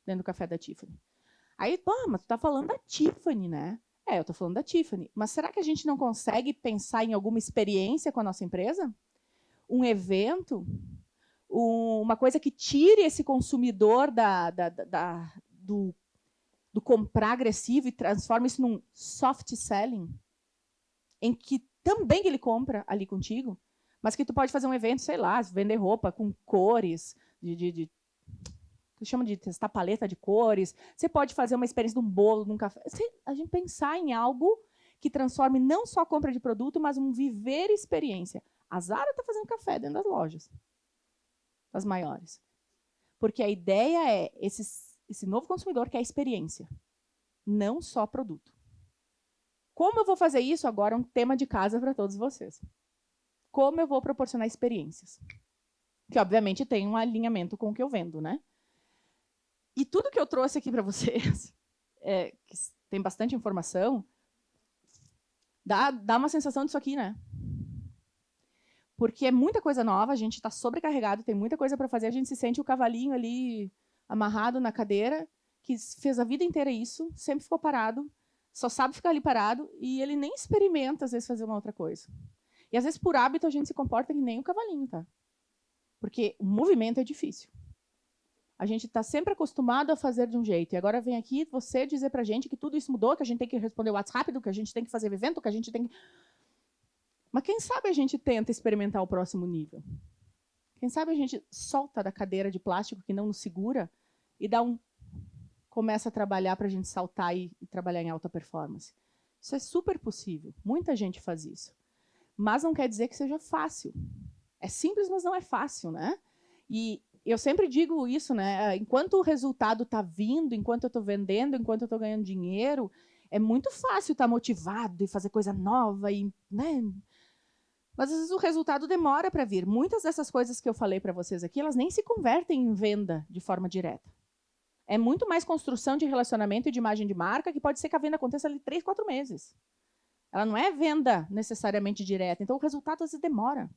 dentro do café da Tiffany. Aí, mas tu tá falando da Tiffany, né? Eu tô falando da Tiffany. Mas será que a gente não consegue pensar em alguma experiência com a nossa empresa? Um evento? Uma coisa que tire esse consumidor do comprar agressivo e transforme isso num soft selling, em que também ele compra ali contigo, mas que tu pode fazer um evento, sei lá, vender roupa com cores, que chama de testar paleta de cores. Você pode fazer uma experiência de um bolo, de um café. A gente pensar em algo que transforme não só a compra de produto, mas um viver experiência. A Zara está fazendo café dentro das lojas, das maiores. Porque a ideia é esse novo consumidor quer experiência, não só produto. Como eu vou fazer isso? Agora um tema de casa para todos vocês. Como eu vou proporcionar experiências? Que, obviamente, tem um alinhamento com o que eu vendo, né? E tudo que eu trouxe aqui para vocês, que tem bastante informação, dá uma sensação disso aqui, né? Porque é muita coisa nova, a gente está sobrecarregado, tem muita coisa para fazer, a gente se sente o cavalinho ali amarrado na cadeira, que fez a vida inteira isso, sempre ficou parado, só sabe ficar ali parado, e ele nem experimenta, às vezes, fazer uma outra coisa. E, às vezes, por hábito, a gente se comporta que nem o cavalinho, tá? Porque o movimento é difícil. A gente está sempre acostumado a fazer de um jeito. E agora vem aqui você dizer para a gente que tudo isso mudou, que a gente tem que responder o WhatsApp, que a gente tem que fazer evento, que a gente tem que... Mas quem sabe a gente tenta experimentar o próximo nível? Quem sabe a gente solta da cadeira de plástico que não nos segura e começa a trabalhar para a gente saltar e trabalhar em alta performance. Isso é super possível. Muita gente faz isso. Mas não quer dizer que seja fácil. É simples, mas não é fácil, né? E eu sempre digo isso, né? Enquanto o resultado está vindo, enquanto eu estou vendendo, enquanto eu estou ganhando dinheiro, é muito fácil estar motivado e fazer coisa nova, né? Mas às vezes o resultado demora para vir. Muitas dessas coisas que eu falei para vocês aqui, elas nem se convertem em venda de forma direta. É muito mais construção de relacionamento e de imagem de marca, que pode ser que a venda aconteça ali 3, 4 meses. Ela não é venda necessariamente direta, então o resultado às vezes demora.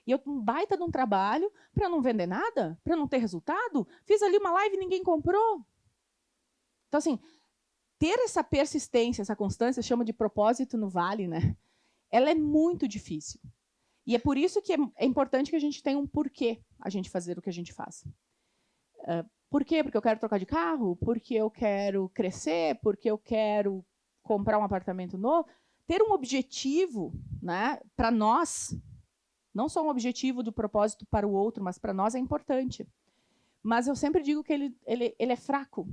E eu um baita de um trabalho para não vender nada, para não ter resultado. Fiz ali uma live e ninguém comprou. Então, assim, ter essa persistência, essa constância, chama de propósito no vale, né? Ela é muito difícil. E é por isso que é importante que a gente tenha um porquê a gente fazer o que a gente faz. Por quê? Porque eu quero trocar de carro? Porque eu quero crescer? Porque eu quero comprar um apartamento novo? Ter um objetivo, né, para nós, não só um objetivo do propósito para o outro, mas para nós é importante. Mas eu sempre digo que ele é fraco.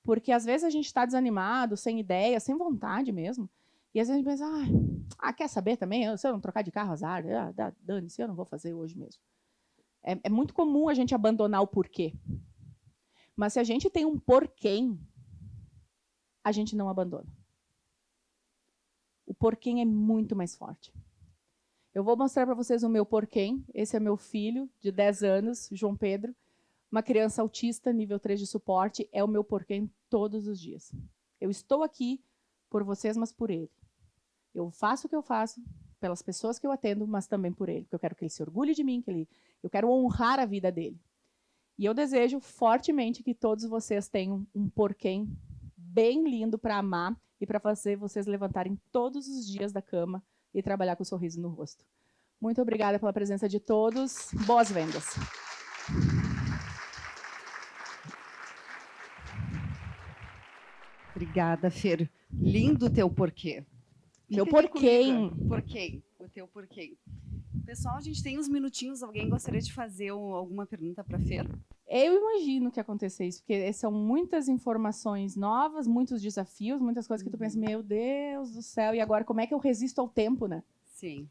Porque às vezes a gente está desanimado, sem ideia, sem vontade mesmo. E às vezes a gente pensa, quer saber também? Se eu não trocar de carro, azar, dane-se, eu não vou fazer hoje mesmo. É muito comum a gente abandonar o porquê. Mas se a gente tem um porquê, a gente não abandona. O porquê é muito mais forte. Eu vou mostrar para vocês o meu porquê. Esse é meu filho, de 10 anos, João Pedro, uma criança autista, nível 3 de suporte, é o meu porquê todos os dias. Eu estou aqui por vocês, mas por ele. Eu faço o que eu faço, pelas pessoas que eu atendo, mas também por ele, porque eu quero que ele se orgulhe de mim, eu quero honrar a vida dele. E eu desejo fortemente que todos vocês tenham um porquê bem lindo para amar e para fazer vocês levantarem todos os dias da cama e trabalhar com um sorriso no rosto. Muito obrigada pela presença de todos. Boas vendas. Obrigada, Fer. Lindo o teu porquê. Meu Fica aqui porquê. comigo. Porquê. O teu porquê. Pessoal, a gente tem uns minutinhos. Alguém gostaria de fazer alguma pergunta para a Fer? Eu imagino que aconteça isso, porque são muitas informações novas, muitos desafios, muitas coisas que tu pensa, meu Deus do céu, e agora como é que eu resisto ao tempo, né? Sim.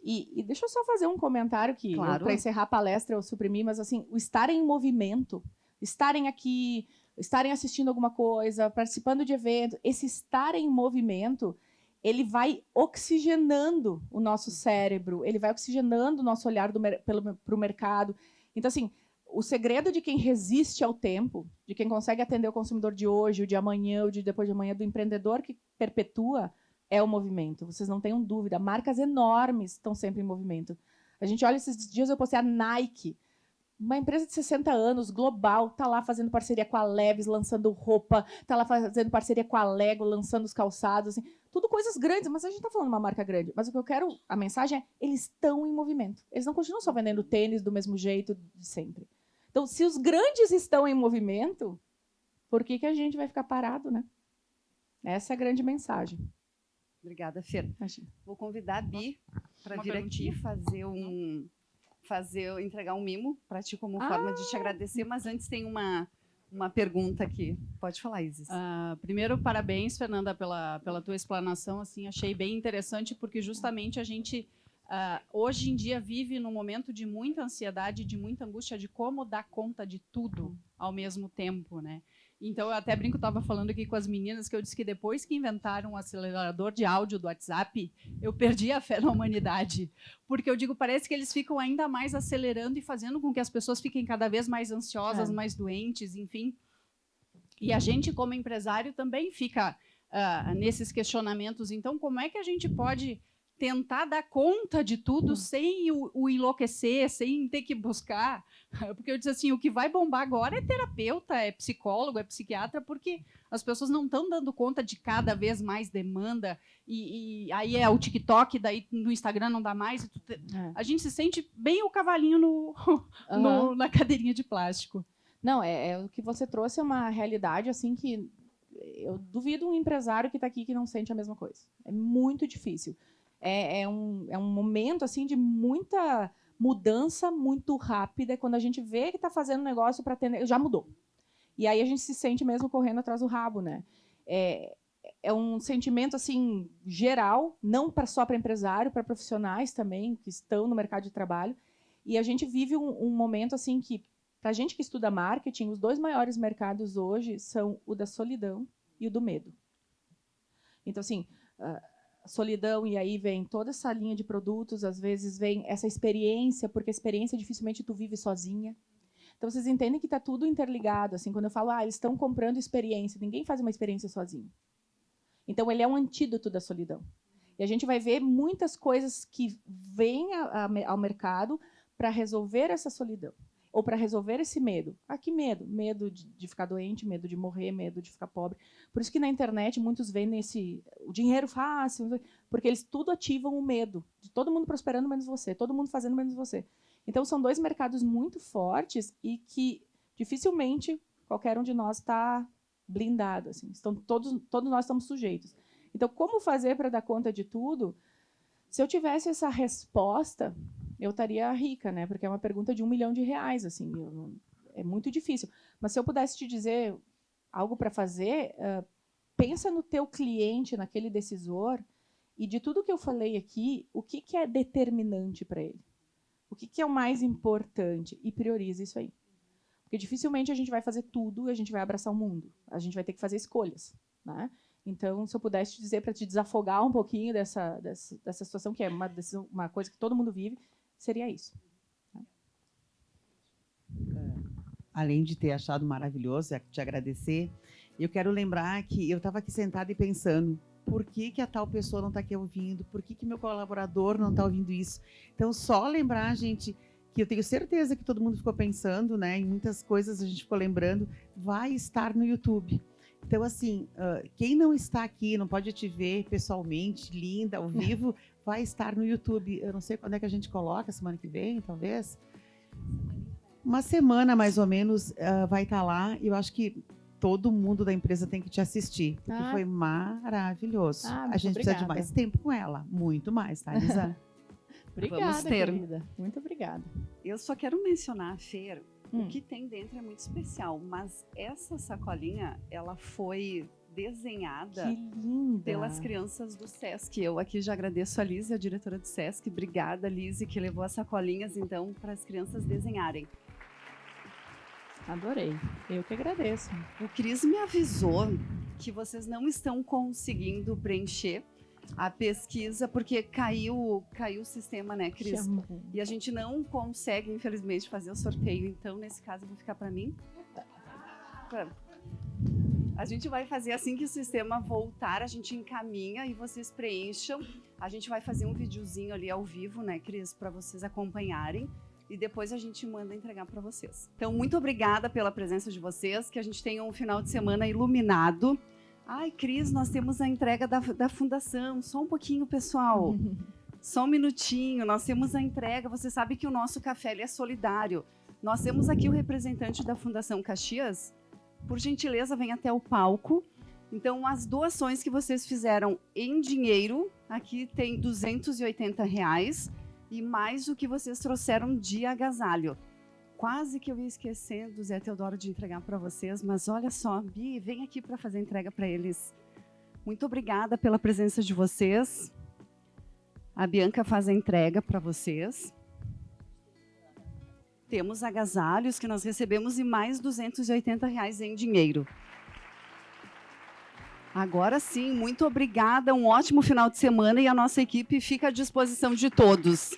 E deixa eu só fazer um comentário que, Claro. para encerrar a palestra, eu suprimi, mas assim, o estar em movimento, estarem aqui, estarem assistindo alguma coisa, participando de evento, esse estar em movimento, ele vai oxigenando o nosso cérebro, ele vai oxigenando o nosso olhar para o mercado. Então, assim, o segredo de quem resiste ao tempo, de quem consegue atender o consumidor de hoje, o de amanhã, o de depois de amanhã, do empreendedor que perpetua, é o movimento. Vocês não tenham dúvida. Marcas enormes estão sempre em movimento. A gente olha, esses dias eu postei a Nike, uma empresa de 60 anos, global, está lá fazendo parceria com a Levi's, lançando roupa, está lá fazendo parceria com a Lego, lançando os calçados, assim, tudo coisas grandes, mas a gente está falando de uma marca grande. Mas o que eu quero, a mensagem é, eles estão em movimento. Eles não continuam só vendendo tênis do mesmo jeito de sempre. Então, se os grandes estão em movimento, por que a gente vai ficar parado, né? Essa é a grande mensagem. Obrigada, Fer. Imagina. Vou convidar a Bi para Uma vir aqui perguntinha? entregar um mimo para ti como forma de te agradecer, mas antes tem uma pergunta aqui. Pode falar, Isis. Primeiro, parabéns, Fernanda, pela tua explanação. Assim, achei bem interessante, porque justamente a gente, hoje em dia, vive num momento de muita ansiedade, de muita angústia, de como dar conta de tudo ao mesmo tempo, né? Então, eu até brinco, estava falando aqui com as meninas, que eu disse que depois que inventaram o acelerador de áudio do WhatsApp, eu perdi a fé na humanidade. Porque eu digo, parece que eles ficam ainda mais acelerando e fazendo com que as pessoas fiquem cada vez mais ansiosas, mais doentes, enfim. E a gente, como empresário, também fica nesses questionamentos. Então, como é que a gente pode tentar dar conta de tudo sem o enlouquecer, sem ter que buscar? Porque eu disse assim, o que vai bombar agora é terapeuta, é psicólogo, é psiquiatra, porque as pessoas não estão dando conta de cada vez mais demanda, e aí é o TikTok, daí no Instagram não dá mais. A gente se sente bem o cavalinho na cadeirinha de plástico. Não, o que você trouxe é uma realidade assim que eu duvido um empresário que está aqui que não sente a mesma coisa. É muito difícil. É um momento assim de muita mudança muito rápida. Quando a gente vê que está fazendo negócio para atender, já mudou. E aí a gente se sente mesmo correndo atrás do rabo, né? É um sentimento assim geral, não só para empresário, para profissionais também que estão no mercado de trabalho. E a gente vive um momento assim que, para a gente que estuda marketing, os dois maiores mercados hoje são o da solidão e o do medo. Então, assim, solidão, e aí vem toda essa linha de produtos, às vezes vem essa experiência, porque a experiência dificilmente tu vive sozinha. Então, vocês entendem que está tudo interligado. Assim, quando eu falo, eles estão comprando experiência, ninguém faz uma experiência sozinho. Então, ele é um antídoto da solidão. E a gente vai ver muitas coisas que vêm ao mercado para resolver essa solidão, ou para resolver esse medo. Que medo? Medo de ficar doente, medo de morrer, medo de ficar pobre. Por isso que na internet muitos vendem o dinheiro fácil, porque eles tudo ativam o medo de todo mundo prosperando menos você, todo mundo fazendo menos você. Então são dois mercados muito fortes e que dificilmente qualquer um de nós está blindado. Assim. Todos nós estamos sujeitos. Então, como fazer para dar conta de tudo? Se eu tivesse essa resposta, eu estaria rica, né? Porque é uma pergunta de R$1 milhão, assim, é muito difícil. Mas se eu pudesse te dizer algo para fazer, pensa no teu cliente, naquele decisor, e de tudo que eu falei aqui, o que é determinante para ele? O que é o mais importante? E prioriza isso aí. Porque dificilmente a gente vai fazer tudo e a gente vai abraçar o mundo. A gente vai ter que fazer escolhas, né? Então, se eu pudesse te dizer para te desafogar um pouquinho dessa situação, que é uma coisa que todo mundo vive, seria isso. Além de ter achado maravilhoso, te agradecer, eu quero lembrar que eu estava aqui sentada e pensando, por que, que a tal pessoa não está aqui ouvindo, por que, que meu colaborador não está ouvindo isso. Então, só lembrar, gente, que eu tenho certeza que todo mundo ficou pensando, né, em muitas coisas a gente ficou lembrando, vai estar no YouTube. Então, assim, quem não está aqui, não pode te ver pessoalmente, linda, ao vivo, vai estar no YouTube. Eu não sei quando é que a gente coloca, semana que vem, talvez. Uma semana, mais ou menos, vai estar lá. E eu acho que todo mundo da empresa tem que te assistir, porque foi maravilhoso. A gente precisa de mais tempo com ela, muito mais, tá, Lisa? Obrigada, querida. Muito obrigada. Eu só quero mencionar, Fer, o que tem dentro é muito especial, mas essa sacolinha, ela foi desenhada pelas crianças do SESC. Eu aqui já agradeço a Liz, a diretora do SESC. Obrigada, Liz, que levou as sacolinhas, então, para as crianças desenharem. Adorei. Eu que agradeço. O Cris me avisou que vocês não estão conseguindo preencher a pesquisa, porque caiu o sistema, né, Cris? E a gente não consegue, infelizmente, fazer o sorteio. Então, nesse caso, eu vou ficar para mim. A gente vai fazer assim que o sistema voltar, a gente encaminha e vocês preencham. A gente vai fazer um videozinho ali ao vivo, né, Cris, para vocês acompanharem. E depois a gente manda entregar para vocês. Então, muito obrigada pela presença de vocês, que a gente tenha um final de semana iluminado. Ai, Cris, nós temos a entrega da fundação. Só um pouquinho, pessoal. Só um minutinho. Nós temos a entrega. Você sabe que o nosso café ele é solidário. Nós temos aqui o representante da Fundação Caxias. Por gentileza, vem até o palco. Então, as doações que vocês fizeram em dinheiro, aqui tem R$280. E mais o que vocês trouxeram de agasalho. Quase que eu ia esquecer do Zé Teodoro de entregar para vocês, mas olha só, Bi, vem aqui para fazer a entrega para eles. Muito obrigada pela presença de vocês. A Bianca faz a entrega para vocês. Temos agasalhos que nós recebemos e mais R$280 em dinheiro. Agora sim, muito obrigada, um ótimo final de semana e a nossa equipe fica à disposição de todos.